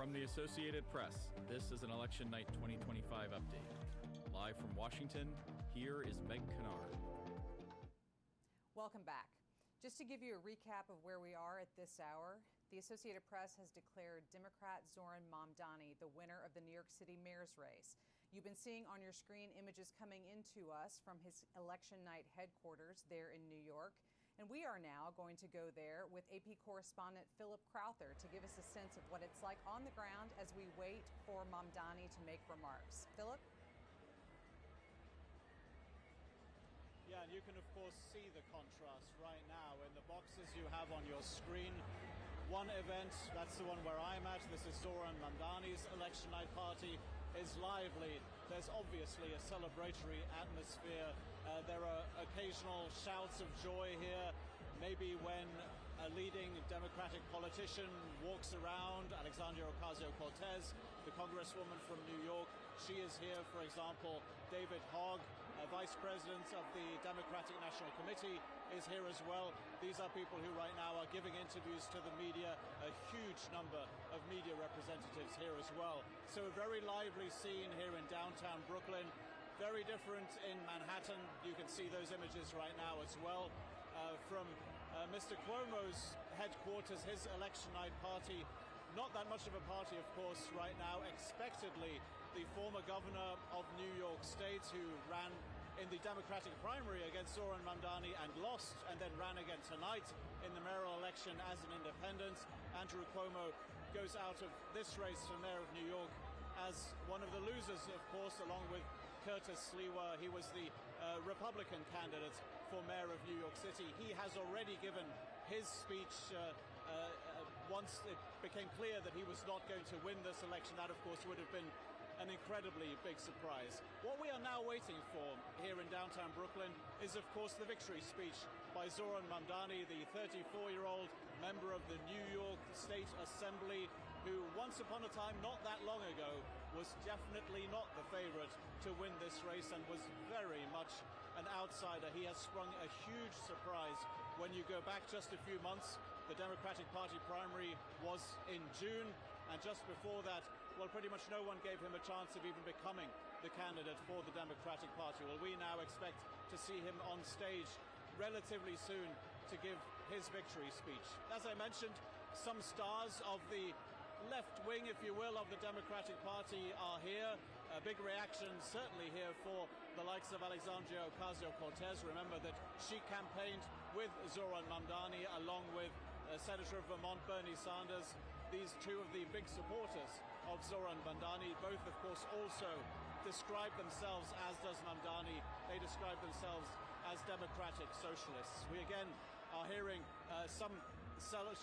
From the Associated Press, this is an Election Night 2025 update. Live from Washington, here is Meg Kennard. Welcome back. Just to give you a recap of where we are at this hour, the Associated Press has declared Democrat Zoran Mamdani the winner of the New York City mayor's race. You've been seeing on your screen images coming into us from his election night headquarters there in New York. And we are now going to go there with AP correspondent Philip Crowther to give us a sense of what it's like on the ground as we wait for Mamdani to make remarks. Philip? Yeah, and you can, of course, see the contrast right now in the boxes you have on your screen. One event, that's the one where I'm at. This is Zoran Mamdani's election night party. Is lively. There's obviously a celebratory atmosphere. There are occasional shouts of joy here. Maybe when a leading Democratic politician walks around, Alexandria Ocasio-Cortez, the congresswoman from New York, she is here, for example. David Hogg, Vice President of the Democratic National Committee, is here as well. These are people who right now are giving interviews to the media, a huge number of media representatives here as well. So a very lively scene here in downtown Brooklyn. Very different in Manhattan. You can see those images right now as well. From Mr. Cuomo's headquarters, his election night party. Not that much of a party, of course, right now. Expectedly, the former governor of New York State, who ran in the Democratic primary against Zoran Mamdani and lost, and then ran again tonight in the mayoral election as an independent. Andrew Cuomo goes out of this race for mayor of New York as one of the losers, of course, along with Curtis Sliwa. He was the Republican candidate for mayor of New York City. He has already given his speech once it became clear that he was not going to win this election. That, of course, would have been an incredibly big surprise. What we are now waiting for here in downtown Brooklyn is, of course, the victory speech by Zoran Mamdani, the 34-year-old member of the New York State Assembly, who once upon a time, not that long ago, was definitely not the favorite to win this race and was very much an outsider. He has sprung a huge surprise. When you go back just a few months, the Democratic Party primary was in June, and just before that, well, pretty much no one gave him a chance of even becoming the candidate for the Democratic Party. Well, we now expect to see him on stage relatively soon to give his victory speech. As I mentioned, some stars of the left wing, if you will, of the Democratic Party are here. A big reaction certainly here for the likes of Alexandria Ocasio-Cortez. Remember that she campaigned with Zoran Mamdani along with Senator of Vermont Bernie Sanders. These two of the big supporters of Zoran Mamdani, both of course also describe themselves, as does Mamdani, they describe themselves as democratic socialists. We again are hearing some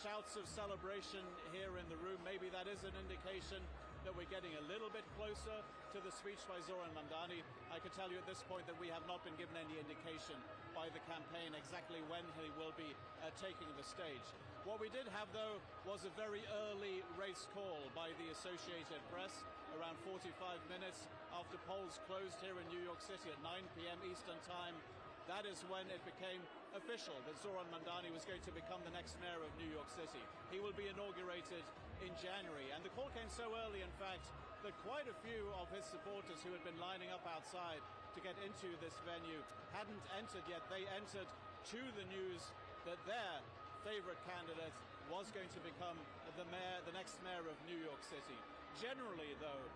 shouts of celebration here in the room. Maybe that is an indication that we're getting a little bit closer to the speech by Zoran Mamdani. I can tell you at this point that we have not been given any indication by the campaign exactly when he will be taking the stage. What we did have, though, was a very early race call by the Associated Press, around 45 minutes after polls closed here in New York City at 9 p.m. Eastern Time. That is when it became official that Zoran Mamdani was going to become the next mayor of New York City. He will be inaugurated in January. And the call came so early, in fact, that quite a few of his supporters who had been lining up outside to get into this venue hadn't entered yet. They entered to the news that their favorite candidate was going to become the next mayor of New York City. Generally, though,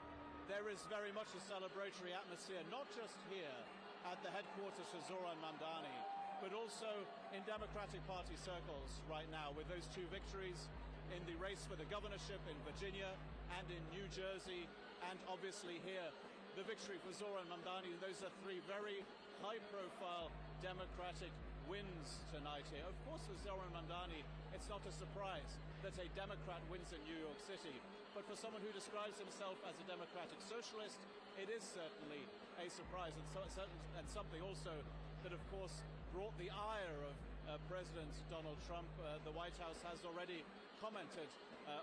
there is very much a celebratory atmosphere, not just here at the headquarters for Zoran Mamdani, but also in Democratic Party circles right now, with those two victories in the race for the governorship in Virginia and in New Jersey, and obviously here, the victory for Zoran Mamdani. Those are three very high-profile Democratic wins tonight here. Of course, for Zoran Mamdani, it's not a surprise that a Democrat wins in New York City. But for someone who describes himself as a democratic socialist, it is certainly a surprise, and something also that, of course, brought the ire of President Donald Trump. The White House has already commented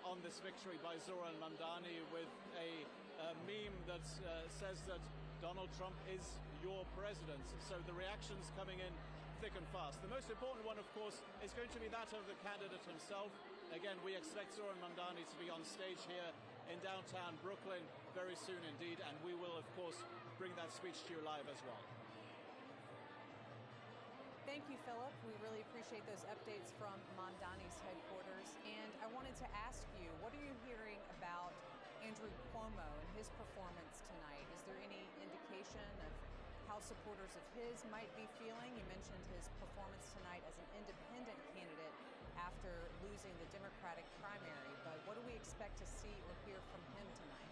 on this victory by Zoran Mamdani with a meme that says that Donald Trump is your president. So the reactions coming in thick and fast. The most important one, of course, is going to be that of the candidate himself. Again, we expect Zoran Mamdani to be on stage here in downtown Brooklyn very soon indeed, and we will, of course, bring that speech to you live as well. Thank you, Philip. We really appreciate those updates from Mamdani's headquarters. And I wanted to ask you, what are you hearing about Andrew Cuomo and his performance tonight? Is there any indication of how supporters of his might be feeling? You mentioned his performance tonight as an independent candidate after losing the Democratic primary, but what do we expect to see or hear from him tonight?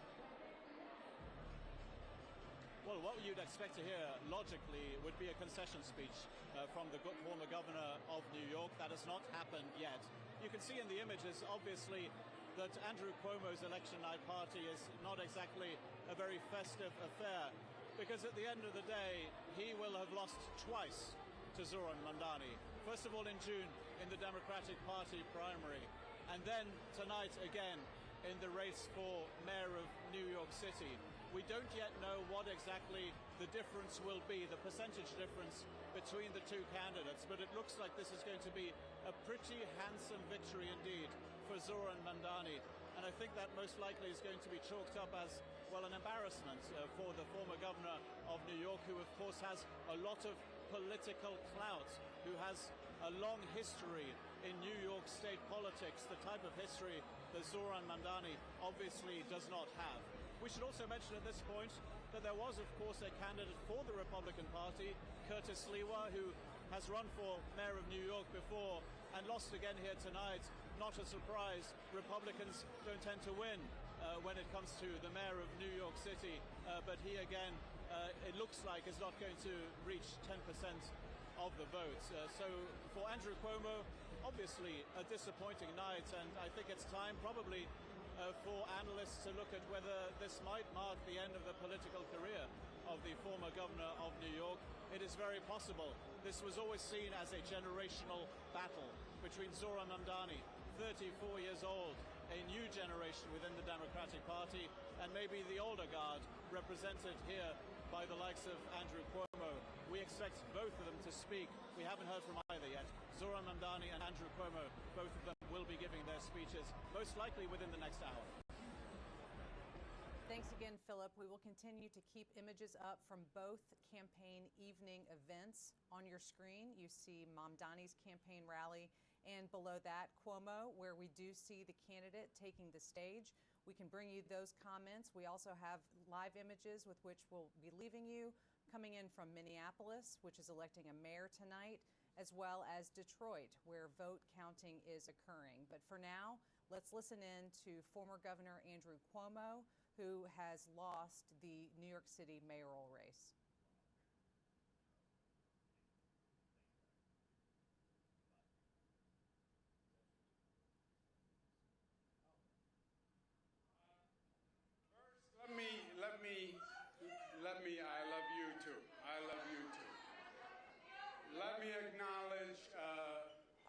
Well, what you'd expect to hear, logically, would be a concession speech from the former governor of New York. That has not happened yet. You can see in the images, obviously, that Andrew Cuomo's election night party is not exactly a very festive affair, because at the end of the day, he will have lost twice to Zoran Mamdani. First of all in June in the Democratic Party primary, and then tonight again in the race for mayor of New York City. We don't yet know what exactly the difference will be, the percentage difference between the two candidates, but it looks like this is going to be a pretty handsome victory indeed for Zoran Mamdani. And I think that most likely is going to be chalked up as, well, an embarrassment for the former governor of New York, who of course has a lot of political clout, who has a long history in New York state politics, the type of history that Zoran Mamdani obviously does not have. We should also mention at this point that there was, of course, a candidate for the Republican Party, Curtis Sliwa, who has run for mayor of New York before and lost again here tonight. Not a surprise. Republicans don't tend to win when it comes to the mayor of New York City, but he again, it looks like, is not going to reach 10% of the vote. So for Andrew Cuomo, obviously a disappointing night, and I think it's time probably for analysts to look at whether this might mark the end of the political career of the former governor of New York. It is very possible. This was always seen as a generational battle between Zoran Mamdani, 34 years old, a new generation within the Democratic Party, and maybe the older guard represented here by the likes of Andrew Cuomo. We expect both of them to speak. We haven't heard from either yet. Zoran Mamdani and Andrew Cuomo, both of them will be giving their speeches, most likely within the next hour. Thanks again, Philip. We will continue to keep images up from both campaign evening events. On your screen, you see Mamdani's campaign rally, and below that, Cuomo, where we do see the candidate taking the stage. We can bring you those comments. We also have live images with which we'll be leaving you, coming in from Minneapolis, which is electing a mayor tonight, as well as Detroit, where vote counting is occurring. But for now, let's listen in to former Governor Andrew Cuomo, who has lost the New York City mayoral race. I love you too. I love you too. Let me acknowledge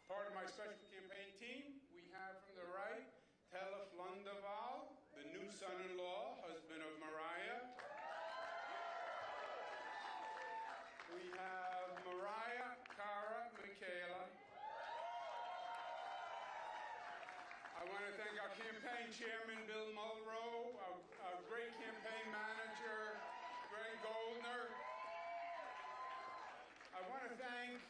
part of my special campaign team. We have from the right, Telef Lundaval, the new son-in-law, husband of Mariah. We have Mariah, Cara, Michaela. I want to thank our campaign chairman, Bill Mulrow, our great campaign manager, Greg Goldner. I want to thank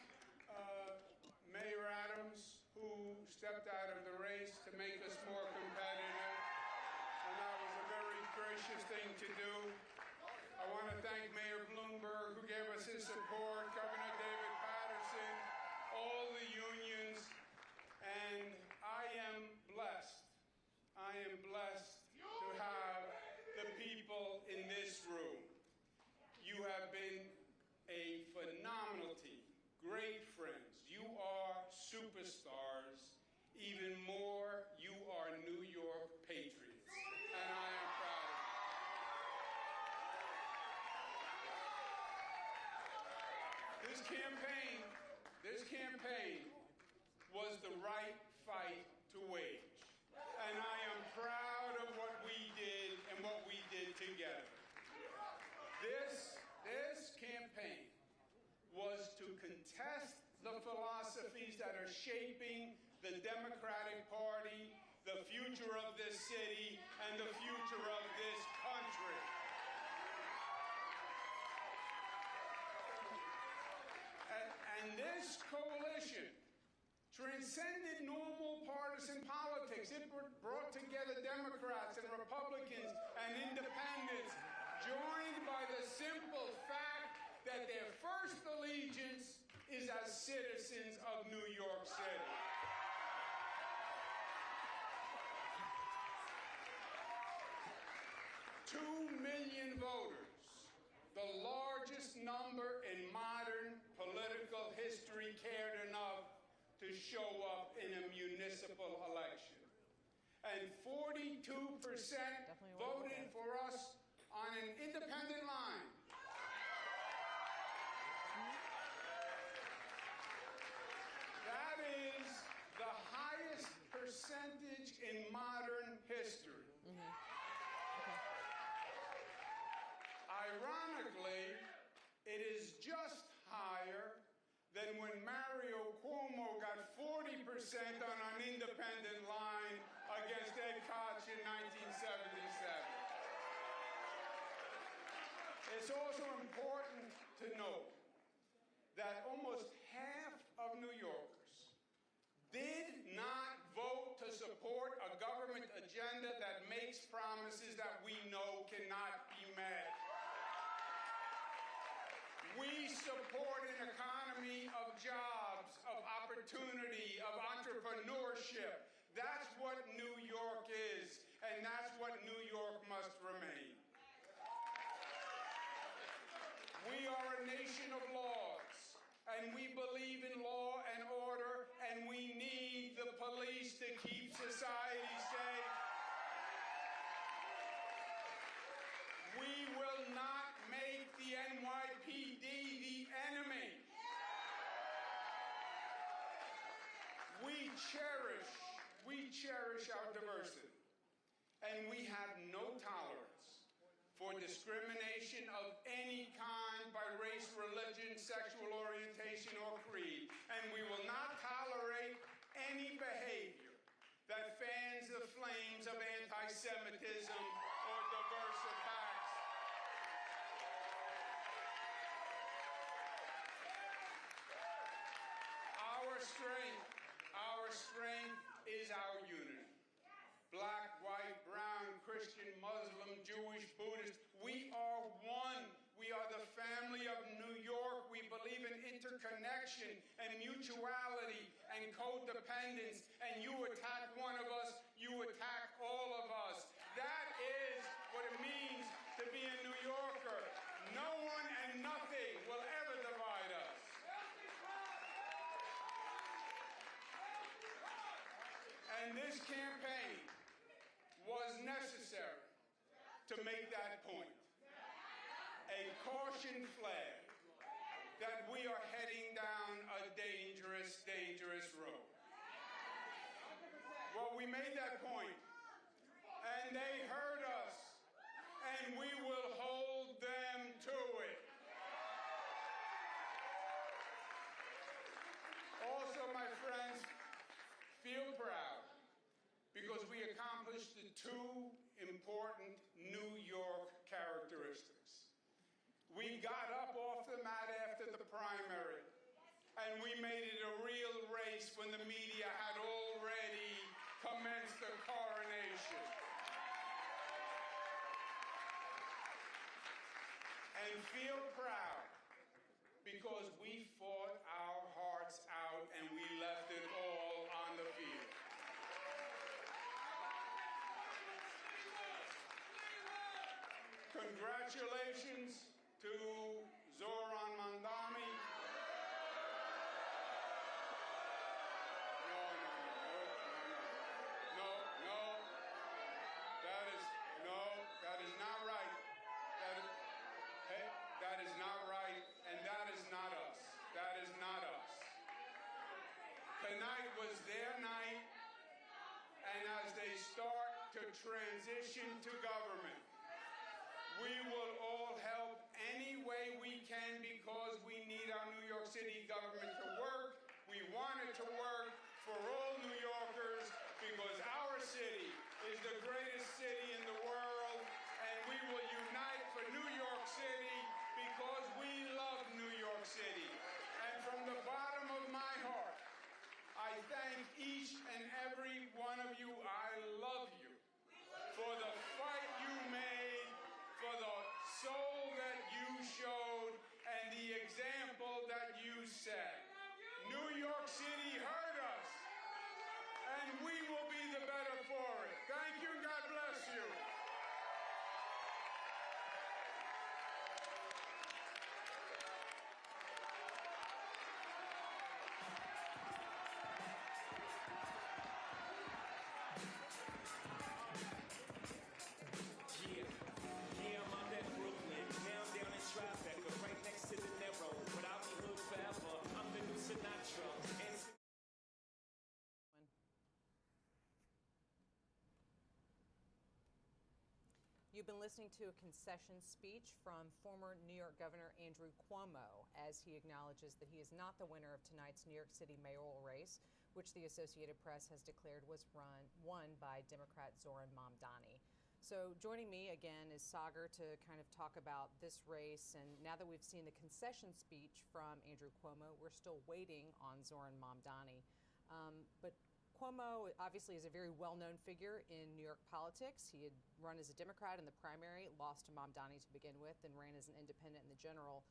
Mayor Adams, who stepped out of the race to make us more competitive, and that was a very gracious thing to do. I want to thank Mayor Bloomberg, who gave us his support, Governor David Patterson, all the unions, and I am blessed. I am blessed to have the people in this room. You have been a phenomenal team, great friends. You are superstars. Even more, you are New York patriots, and I am proud of you. This campaign was the right fight to wage, and I am proud of what we did and what we did together. This campaign was to contest the philosophies that are shaping the Democratic Party the future of this city and the future of this country. And this coalition transcended normal partisan politics. It brought together Democrats and Republicans and independents, joined by the simple fact that their first allegiance is as citizens of New York City. Two million voters, the largest number in modern political history, cared enough to show up in a municipal election. And 42% voted for us on an independent line. That is the highest percentage in modern history. Ironically, it is just higher than when Mario Cuomo got 40% on an independent line against Ed Koch in 1977. It's also important to note that almost half of New Yorkers did not vote to support a government agenda that makes promises that we know cannot be met. We support an economy of jobs, of opportunity, of entrepreneurship. That's what New York is, and that's what New York must remain. We are a nation of laws, and we believe in law and order, and we need the police to keep society safe. We will not make the NYPD the enemy. We cherish our diversity, and we have no tolerance for discrimination of any kind by race, religion, sexual orientation, or creed. And we will not tolerate any behavior that fans the flames of anti-Semitism or diverse attacks. Our strength is our unity. Black, white, brown, Christian, Muslim, Jewish, Buddhist, we are one. We are the family of New York. We believe in interconnection and mutuality and codependence. And you attack one of us, you attack all of us. That is what it means to be a New Yorker. No one and nothing will ever divide us. And this campaign was necessary to make that point. A caution flag that we are heading down a dangerous, dangerous road. Well, we made that point, and they heard us, and we will hold them to it. Also, my friends, feel proud, because we accomplished the two important New York characteristics. We got up off the mat after the primary, and we made it a real race when the media had already commenced the coronation. And feel proud, because we fought our hearts out and we left it all on the field. Congratulations to Mamdani. That is not right. That is not right, and that is not us. That is not us. Tonight was their night, and as they start to transition to government, we will all help any way we can, because we need our New York City government to work. We want it to work for all New Yorkers, because our city is the greatest city in the world, and we will unite for New York City because we love New York City. And from the bottom of my heart, I thank each and every one of you. I love you for the fight you made, for the soul that you showed, and the example that you set. New York City heard us, and we will be the better for it. Thank you, and God bless you. Yeah, I'm out at Brooklyn. Now I'm down in Tribeca, right next to the Narrow. But I'll be hood forever. I'm the new Sinatra. And You've been listening to a concession speech from former New York Governor Andrew Cuomo as he acknowledges that he is not the winner of tonight's New York City mayoral race, which the Associated Press has declared was won by Democrat Zoran Mamdani. So joining me again is Sagar to kind of talk about this race. And now that we've seen the concession speech from Andrew Cuomo, we're still waiting on Zoran Mamdani. But Cuomo obviously is a very well-known figure in New York politics. He had run as a Democrat in the primary, lost to Mamdani to begin with, and ran as an independent in the general.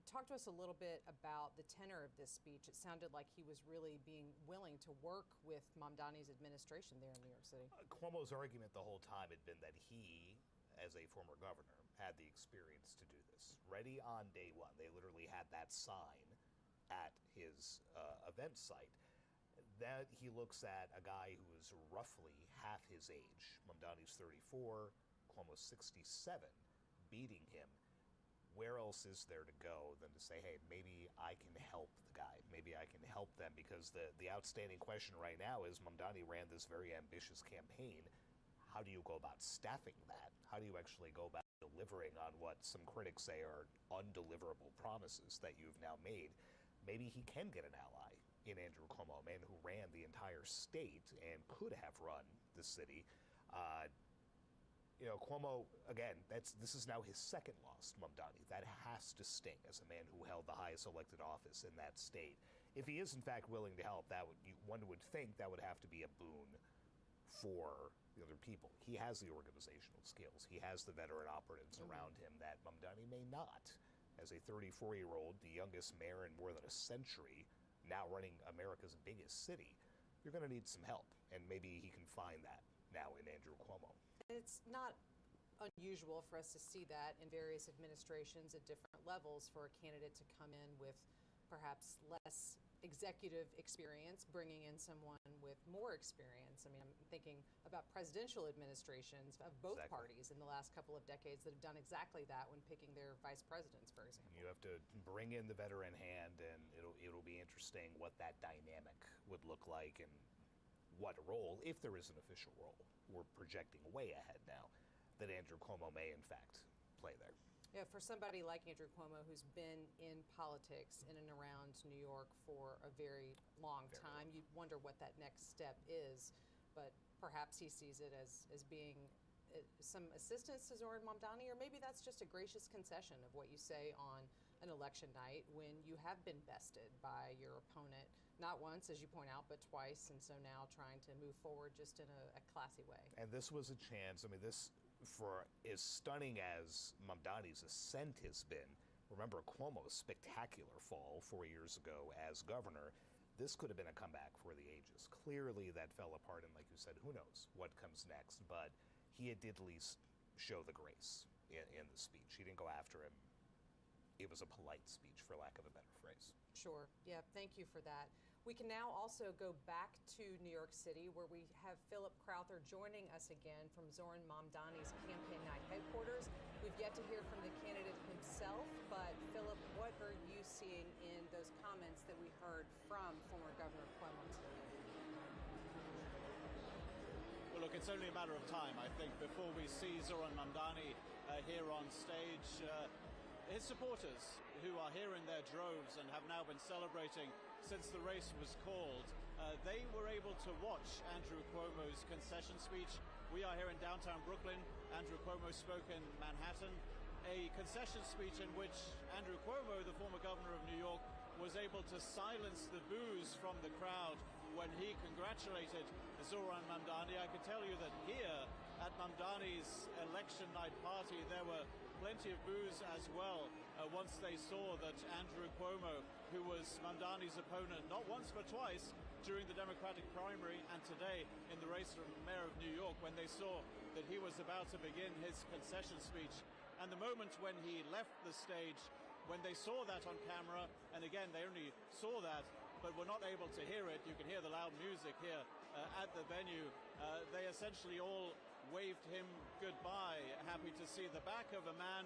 Talk to us a little bit about the tenor of this speech. It sounded like he was really being willing to work with Mamdani's administration there in New York City. Cuomo's argument the whole time had been that he, as a former governor, had the experience to do this. Ready on day one. They literally had that sign at his event site. That he looks at a guy who is roughly half his age. Mamdani's 34, Cuomo's 67, beating him. Where else is there to go than to say, hey, maybe I can help the guy. Maybe I can help them, because the outstanding question right now is Mamdani ran this very ambitious campaign. How do you go about staffing that? How do you actually go about delivering on what some critics say are undeliverable promises that you've now made? Maybe he can get an ally in Andrew Cuomo, a man who ran the entire state and could have run the city. Cuomo, again, this is now his second loss to Mamdani. That has to sting as a man who held the highest elected office in that state. If he is, in fact, willing to help, one would think that would have to be a boon for the other people. He has the organizational skills. He has the veteran operatives around him that Mamdani may not. As a 34-year-old, the youngest mayor in more than a century, now running America's biggest city, you're going to need some help. And maybe he can find that now in Andrew Cuomo. It's not unusual for us to see that in various administrations at different levels for a candidate to come in with perhaps less executive experience, bringing in someone with more experience. I mean, I'm thinking about presidential administrations of both parties in the last couple of decades that have done exactly that when picking their vice presidents, for example. You have to bring in the veteran hand, and it'll be interesting what that dynamic would look like and what role, if there is an official role, we're projecting way ahead now, that Andrew Cuomo may, in fact, play there. Yeah, for somebody like Andrew Cuomo, who's been in politics in and around New York for a very long time, you'd wonder what that next step is. But perhaps he sees it as being some assistance to Zoran Mamdani, or maybe that's just a gracious concession of what you say on an election night when you have been bested by your opponent, not once, as you point out, but twice, and so now trying to move forward just in a classy way. And this was a chance. I mean, this, for as stunning as Mamdani's ascent has been, remember Cuomo's spectacular fall 4 years ago as governor. This could have been a comeback for the ages. Clearly that fell apart, and like you said, who knows what comes next, but he did at least show the grace in the speech. He didn't go after him. It was a polite speech, for lack of a better phrase. Sure. Yeah, thank you for that. We can now also go back to New York City, where we have Philip Crowther joining us again from Zoran Mamdani's campaign night headquarters. We've yet to hear from the candidate himself, but Philip, what are you seeing in those comments that we heard from former Governor Cuomo today? Well, look, it's only a matter of time, I think, before we see Zoran Mamdani here on stage. His supporters, who are here in their droves and have now been celebrating since the race was called, they were able to watch Andrew Cuomo's concession speech. We are here in downtown Brooklyn. Andrew Cuomo spoke in Manhattan. A concession speech in which Andrew Cuomo, the former governor of New York, was able to silence the boos from the crowd when he congratulated Zohran Mamdani. I can tell you that here at Mamdani's election night party, there were plenty of boos as well once they saw that Andrew Cuomo, who was Mamdani's opponent not once but twice during the Democratic primary and today in the race for mayor of New York, when they saw that he was about to begin his concession speech. And the moment when he left the stage, when they saw that on camera, and again, they only saw that, but were not able to hear it. You can hear the loud music here at the venue. They essentially all waved him goodbye, happy to see the back of a man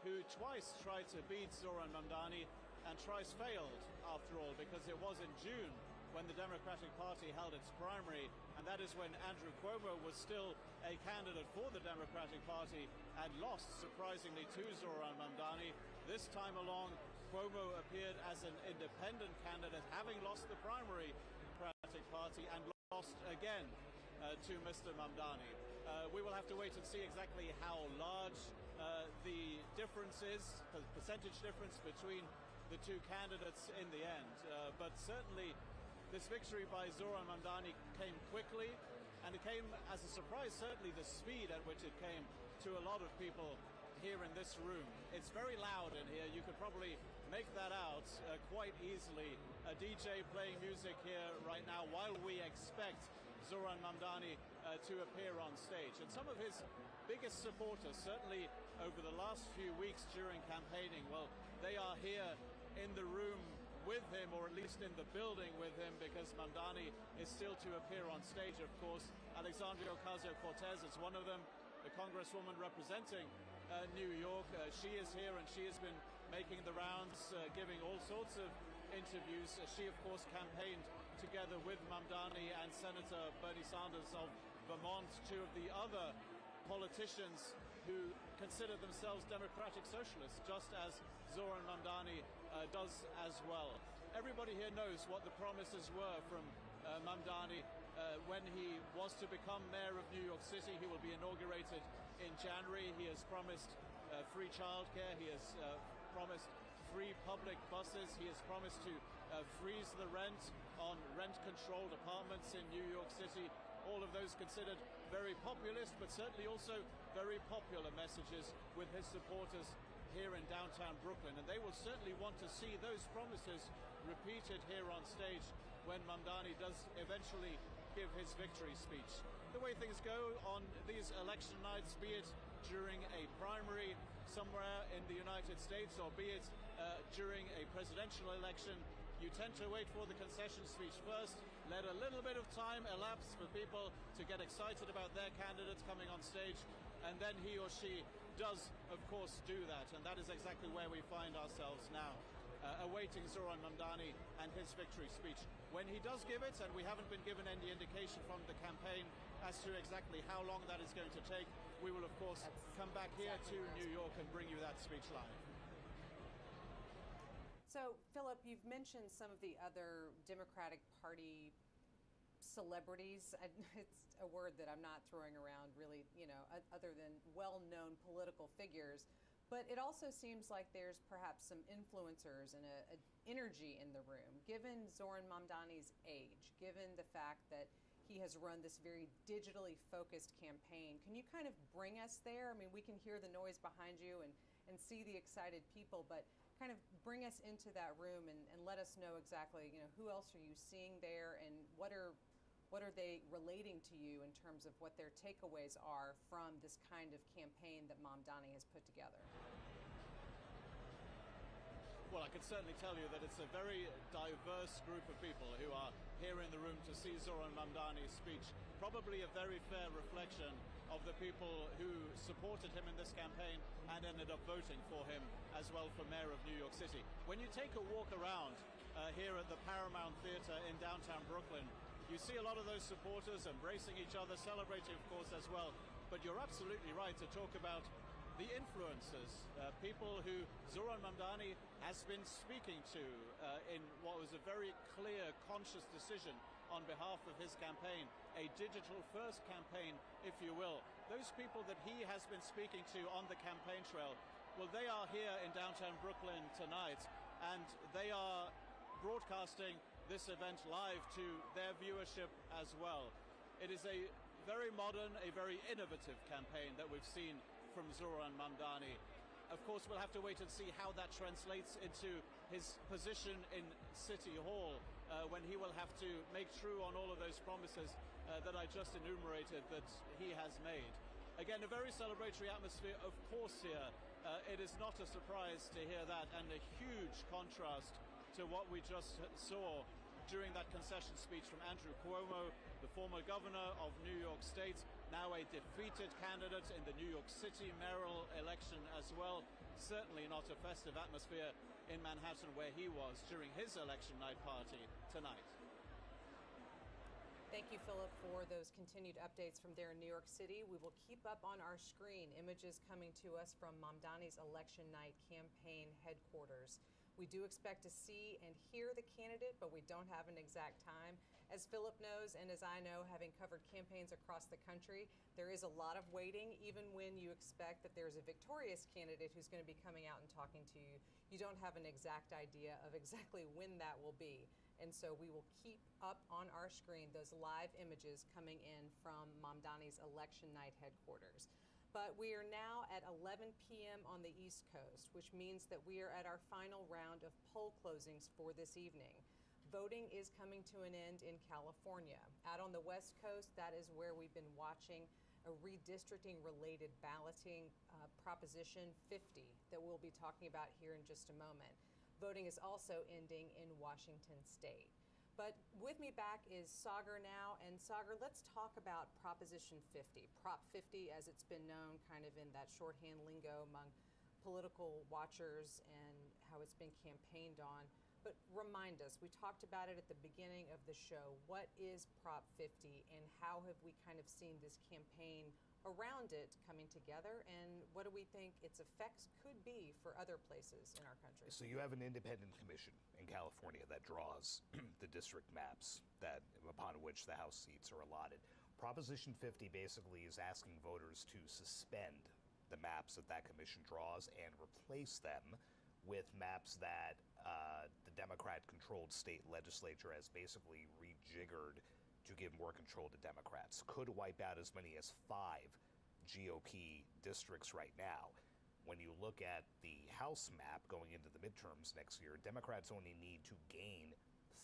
who twice tried to beat Zohran Mamdani and twice failed, after all, because it was in June when the Democratic Party held its primary, and that is when Andrew Cuomo was still a candidate for the Democratic Party and lost, surprisingly, to Zohran Mamdani. This time along, Cuomo appeared as an independent candidate, having lost the primary Democratic Party and lost again to Mr. Mamdani. We will have to wait and see exactly how large the difference is, the percentage difference between the two candidates in the end. But certainly, this victory by Zohran Mamdani came quickly, and it came as a surprise, certainly the speed at which it came to a lot of people here in this room. It's very loud in here. You could probably make that out quite easily. A DJ playing music here right now while we expect Zohran Mamdani to appear on stage. And some of his biggest supporters, certainly over the last few weeks during campaigning, well, they are here in the room with him, or at least in the building with him, because Mamdani is still to appear on stage, of course. Alexandria Ocasio-Cortez is one of them, the congresswoman representing New York. She is here, and she has been making the rounds, giving all sorts of interviews. She, of course, campaigned together with Mamdani and Senator Bernie Sanders of Vermont, two of the other politicians who consider themselves democratic socialists, just as Zohran Mamdani does as well. Everybody here knows what the promises were from Mamdani when he was to become mayor of New York City. He will be inaugurated in January. He has promised free childcare. He has promised free public buses. He has promised to freeze the rent on rent-controlled apartments in New York City. All of those considered very populist, but certainly also very popular messages with his supporters here in downtown Brooklyn. And they will certainly want to see those promises repeated here on stage when Mamdani does eventually give his victory speech. The way things go on these election nights, be it during a primary somewhere in the United States or be it during a presidential election, you tend to wait for the concession speech first, let a little bit of time elapse for people to get excited about their candidates coming on stage, and then he or she does, of course, do that. And that is exactly where we find ourselves now, awaiting Zohran Mamdani and his victory speech. When he does give it, and we haven't been given any indication from the campaign as to exactly how long that is going to take, we will, of course, come back here to New York and bring you that speech live. So, Philip, you've mentioned some of the other Democratic Party celebrities. It's a word that I'm not throwing around really, other than well-known political figures. But it also seems like there's perhaps some influencers and an energy in the room. Given Zohran Mamdani's age, given the fact that he has run this very digitally focused campaign, can you kind of bring us there? I mean, we can hear the noise behind you and see the excited people, but kind of bring us into that room and let us know exactly, who else are you seeing there, and what are they relating to you in terms of what their takeaways are from this kind of campaign that Mamdani has put together? Well, I can certainly tell you that it's a very diverse group of people who are here in the room to see Zohran Mamdani's speech. Probably a very fair reflection of the people who supported him in this campaign and ended up voting for him as well for mayor of New York City. When you take a walk around here at the Paramount Theater in downtown Brooklyn, you see a lot of those supporters embracing each other, celebrating, of course, as well. But you're absolutely right to talk about the influencers, people who Zohran Mamdani has been speaking to in what was a very clear, conscious decision on behalf of his campaign, a digital-first campaign, if you will. Those people that he has been speaking to on the campaign trail, well, they are here in downtown Brooklyn tonight, and they are broadcasting this event live to their viewership as well. It is a very modern, a very innovative campaign that we've seen from Zoran Mamdani. Of course, we'll have to wait and see how that translates into his position in City Hall when he will have to make true on all of those promises that I just enumerated that he has made. Again, a very celebratory atmosphere, of course, here. It is not a surprise to hear that, and a huge contrast to what we just saw during that concession speech from Andrew Cuomo, the former governor of New York State, now a defeated candidate in the New York City Mayoral election as well. Certainly not a festive atmosphere in Manhattan where he was during his election night party tonight. Thank you, Philip, for those continued updates from there in New York City. We will keep up on our screen images coming to us from Mamdani's election night campaign headquarters. We do expect to see and hear the candidate, but we don't have an exact time. As Philip knows, and as I know, having covered campaigns across the country, there is a lot of waiting. Even when you expect that there's a victorious candidate who's going to be coming out and talking to you, you don't have an exact idea of exactly when that will be. And so we will keep up on our screen those live images coming in from Mamdani's election night headquarters. But we are now at 11 p.m. on the East Coast, which means that we are at our final round of poll closings for this evening. Voting is coming to an end in California. Out on the West Coast, that is where we've been watching a redistricting-related balloting Proposition 50 that we'll be talking about here in just a moment. Voting is also ending in Washington State. But with me back is Sagar now. And Sagar, let's talk about Proposition 50, Prop 50 as it's been known kind of in that shorthand lingo among political watchers and how it's been campaigned on. But remind us, we talked about it at the beginning of the show. What is Prop 50 and how have we kind of seen this campaign around it coming together, and what do we think its effects could be for other places in our country? So you have an independent commission in California that draws the district maps that upon which the House seats are allotted. Proposition 50 basically is asking voters to suspend the maps that that commission draws and replace them with maps that the Democrat-controlled state legislature has basically rejiggered to give more control to Democrats. Could wipe out as many as 5 GOP districts right now. When you look at the House map going into the midterms next year, Democrats only need to gain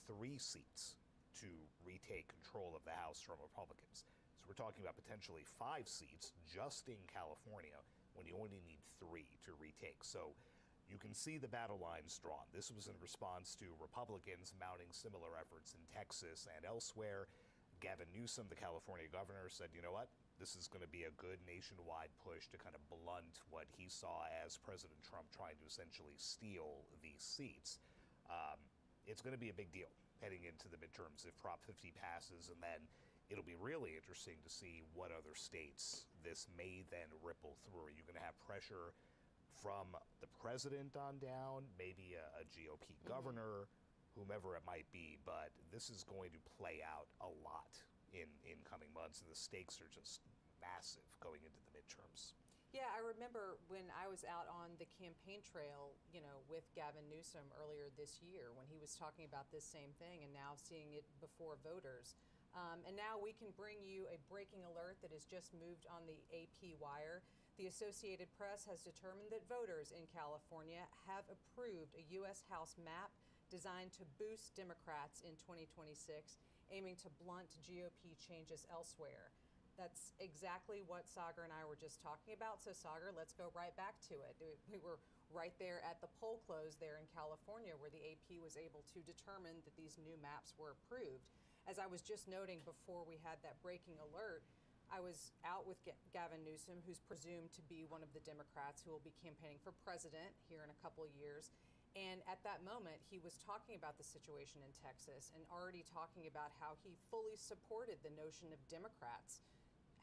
3 seats to retake control of the House from Republicans. So we're talking about potentially 5 seats just in California when you only need 3 to retake. So you can see the battle lines drawn. This was in response to Republicans mounting similar efforts in Texas and elsewhere. Gavin Newsom, the California governor, said, you know what, this is going to be a good nationwide push to kind of blunt what he saw as President Trump trying to essentially steal these seats. It's going to be a big deal heading into the midterms if Prop 50 passes, and then it'll be really interesting to see what other states this may then ripple through. Are you going to have pressure from the president on down, maybe a GOP governor, whomever it might be, but this is going to play out a lot in coming months, and the stakes are just massive going into the midterms. Yeah, I remember when I was out on the campaign trail, with Gavin Newsom earlier this year when he was talking about this same thing, and now seeing it before voters. And now we can bring you a breaking alert that has just moved on the AP wire. The Associated Press has determined that voters in California have approved a U.S. House map designed to boost Democrats in 2026, aiming to blunt GOP changes elsewhere. That's exactly what Sagar and I were just talking about. So Sagar, let's go right back to it. We were right there at the poll close there in California where the AP was able to determine that these new maps were approved. As I was just noting before we had that breaking alert, I was out with Gavin Newsom, who's presumed to be one of the Democrats who will be campaigning for president here in a couple of years. And at that moment, he was talking about the situation in Texas and already talking about how he fully supported the notion of Democrats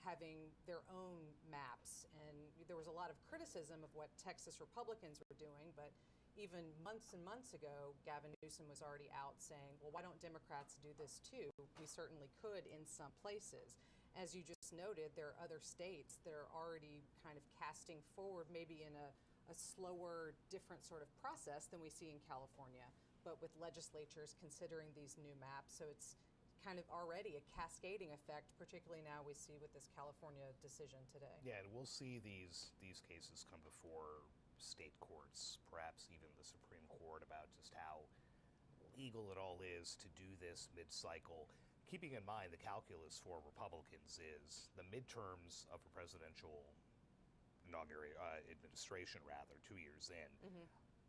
having their own maps. And there was a lot of criticism of what Texas Republicans were doing, but even months and months ago, Gavin Newsom was already out saying, well, why don't Democrats do this too? We certainly could in some places. As you just noted, there are other states that are already kind of casting forward, maybe in a slower, different sort of process than we see in California, but with legislatures considering these new maps. So it's kind of already a cascading effect, particularly now we see with this California decision today. Yeah, and we'll see these cases come before state courts, perhaps even the Supreme Court, about just how legal it all is to do this mid-cycle. Keeping in mind the calculus for Republicans is the midterms of a presidential administration, 2 years in,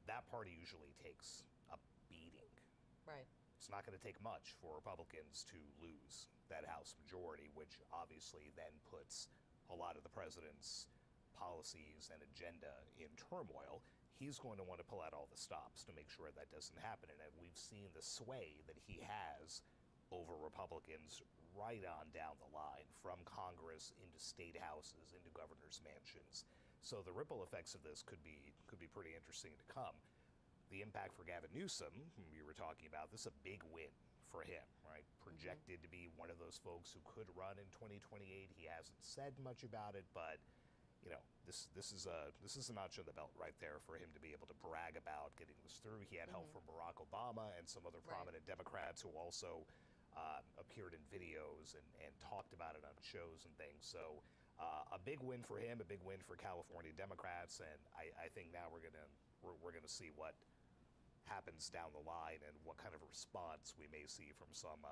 that party usually takes a beating. Right. It's not going to take much for Republicans to lose that House majority, which obviously then puts a lot of the president's policies and agenda in turmoil. He's going to want to pull out all the stops to make sure that doesn't happen. And we've seen the sway that he has over Republicans right on down the line, from Congress into state houses, into governors' mansions. So the ripple effects of this could be pretty interesting to come. The impact for Gavin Newsom, whom you were talking about, this is a big win for him, right? Projected to be one of those folks who could run in 2028. He hasn't said much about it, but you know, this is a notch on the belt right there for him to be able to brag about getting this through. He had help from Barack Obama and some other prominent Democrats who also appeared in videos and talked about it on shows and things. So a big win for him, a big win for California Democrats, and I think now we're gonna see what happens down the line and what kind of response we may see from some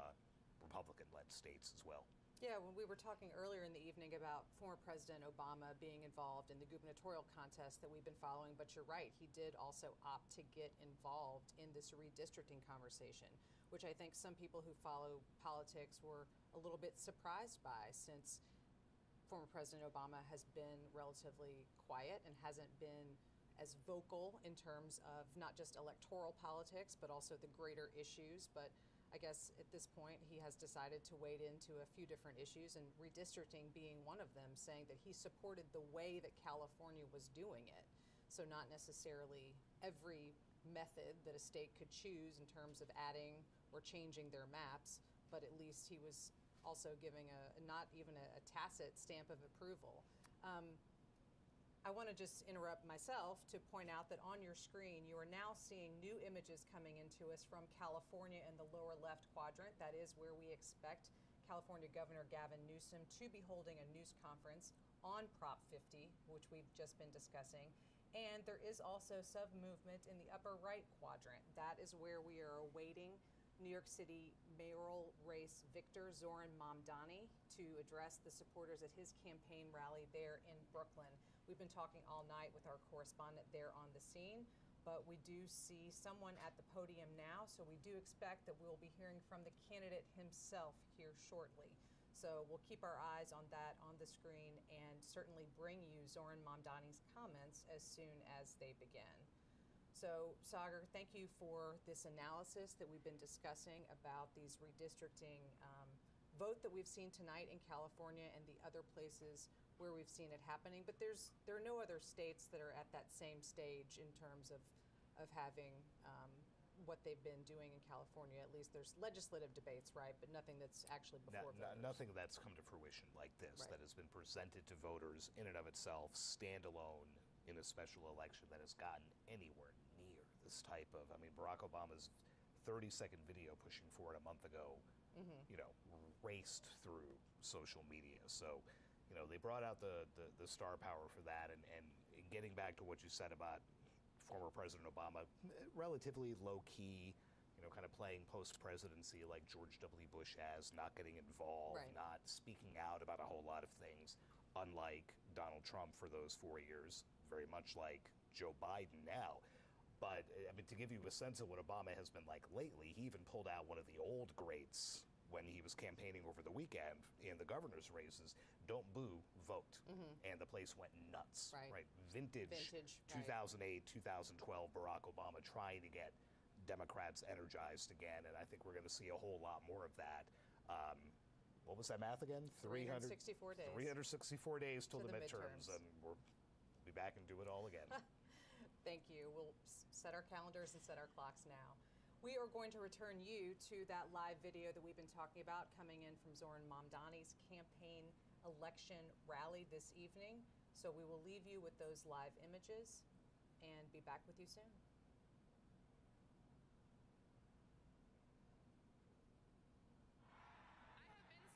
Republican-led states as well. Yeah, when we were talking earlier in the evening about former President Obama being involved in the gubernatorial contest that we've been following, but you're right, he did also opt to get involved in this redistricting conversation, which I think some people who follow politics were a little bit surprised by, since former President Obama has been relatively quiet and hasn't been as vocal in terms of not just electoral politics, but also the greater issues. But I guess at this point, he has decided to wade into a few different issues, and redistricting being one of them, saying that he supported the way that California was doing it. So not necessarily every method that a state could choose in terms of adding or changing their maps, but at least he was also giving not even a tacit stamp of approval. I want to just interrupt myself to point out that on your screen, you are now seeing new images coming into us from California in the lower left quadrant. That is where we expect California Governor Gavin Newsom to be holding a news conference on Prop 50, which we've just been discussing. And there is also some movement in the upper right quadrant. That is where we are awaiting New York City Mayoral race victor Zoran Mamdani to address the supporters at his campaign rally there in Brooklyn. We've been talking all night with our correspondent there on the scene, but we do see someone at the podium now, so we do expect that we'll be hearing from the candidate himself here shortly. So we'll keep our eyes on that on the screen and certainly bring you Zoran Mamdani's comments as soon as they begin. So, Sagar, thank you for this analysis that we've been discussing about these redistricting vote that we've seen tonight in California and the other places where we've seen it happening. But there are no other states that are at that same stage in terms of having what they've been doing in California. At least there's legislative debates, right? But nothing that's actually before voters. Nothing that's come to fruition like this, that has been presented to voters in and of itself, standalone in a special election, that has gotten anywhere near this type of, I mean, Barack Obama's 30-second video pushing for it a month ago, you know, raced through social media. So, you know, they brought out the star power for that, and getting back to what you said about former President Obama, relatively low-key, you know, kind of playing post-presidency like George W. Bush has, not getting involved, not speaking out about a whole lot of things, unlike Donald Trump for those 4 years, very much like Joe Biden now. But, I mean, to give you a sense of what Obama has been like lately, he even pulled out one of the old greats when he was campaigning over the weekend in the governor's races. Don't boo, vote. And the place went nuts. Right? Vintage 2008, 2012 Barack Obama trying to get Democrats energized again, and I think we're going to see a whole lot more of that. What was that math again? 364 days. 364 days till the midterms, and we'll be back and do it all again. Thank you. We'll set our calendars and set our clocks now. We are going to return you to that live video that we've been talking about coming in from Zoran Mamdani's campaign election rally this evening. So we will leave you with those live images and be back with you soon.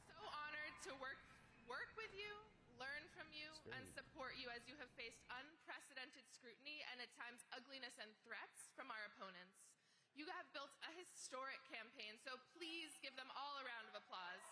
So honored to work with you, learn from you, and support you as you have faced unprecedented scrutiny and at times ugliness and threats from our opponents. You have built a historic campaign, so please give them all a round of applause.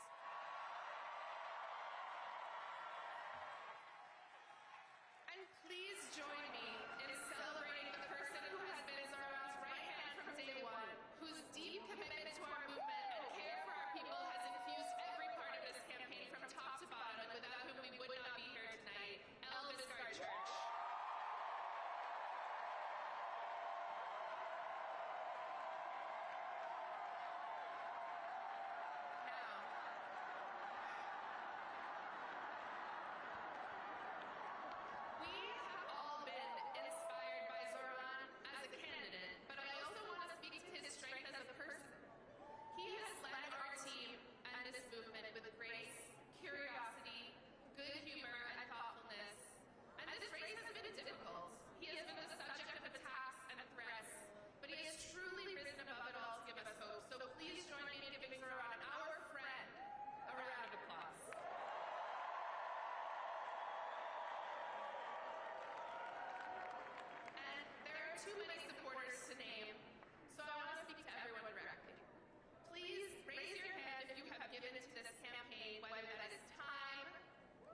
And please join me in celebrating the person who has been Zoran's right hand from day one, whose deep commitment to our movement and care for our people has infused every part of this campaign from top to bottom, and without whom we would not be here tonight, Elvis Church. Too many supporters to name, so I want to speak to everyone directly. Please raise your hand if you have given to this campaign, whether that is time,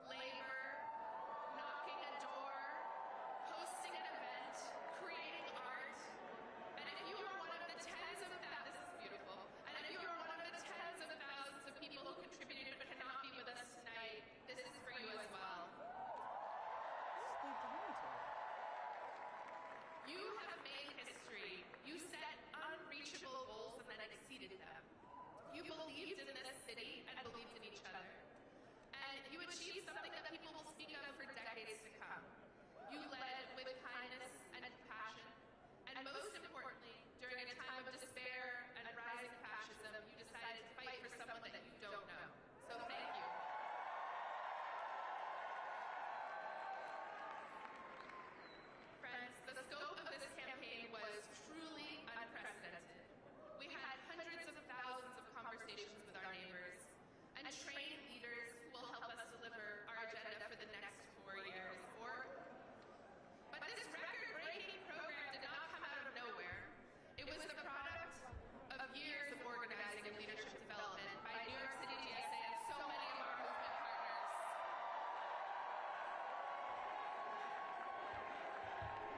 labor, knocking a door, hosting an event, creating art. And if you are one of the tens of thousands, this is beautiful, and if you are one of the tens of thousands of people who contributed but cannot be with us tonight, this is for you as well. You have made history. You set unreachable goals and then exceeded them. You believed in this city and believed in each other. And you achieved something that people will speak of for decades to come. You led with kindness and compassion. And most importantly, during a time of despair and rising fascism, you decided to fight for someone that you don't know. So thank you. Friends, the scope of this campaign was truly unprecedented. We had hundreds of thousands of conversations with our neighbors and trained leaders who will help us deliver our agenda for the next 4 years. But this record-breaking program did not come out of nowhere. It was the product of years of organizing and leadership development by New York City GSA and so many of our movement partners.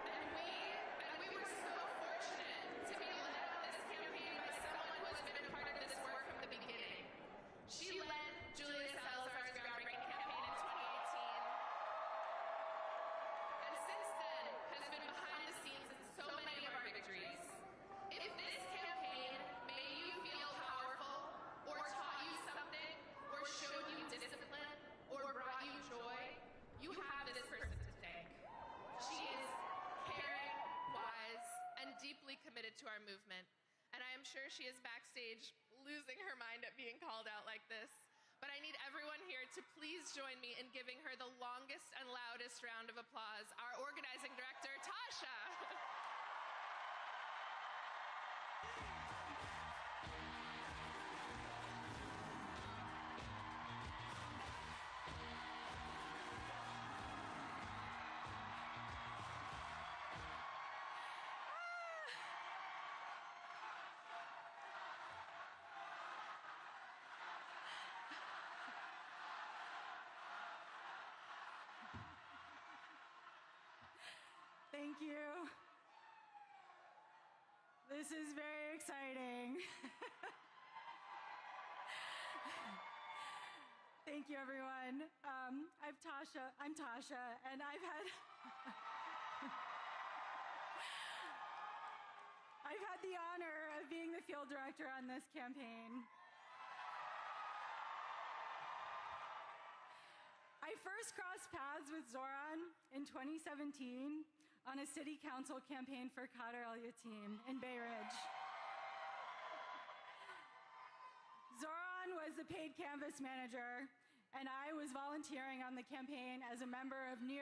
And we were so fortunate to be led on this campaign by someone who has been a part of this work from the beginning. She led Julia Salazar's groundbreaking campaign in 2018. And since then has been behind the scenes in so many of our victories. If this campaign made you feel powerful, or taught you something, or showed you discipline, or brought you joy, you have this person to thank. She is caring, wise, and deeply committed to our movement. And I am sure she is backstage losing her mind at being called out like this. But I need everyone here to please join me in giving her the longest and loudest round of applause, our organizing director, Tasha. Thank you. This is very exciting. Thank you, everyone. I'm Tasha, and I've had the honor of being the field director on this campaign. I first crossed paths with Zoran in 2017 on a city council campaign for Khader El-Yateem in Bay Ridge. Zoran was the paid canvas manager, and I was volunteering on the campaign as a member of New York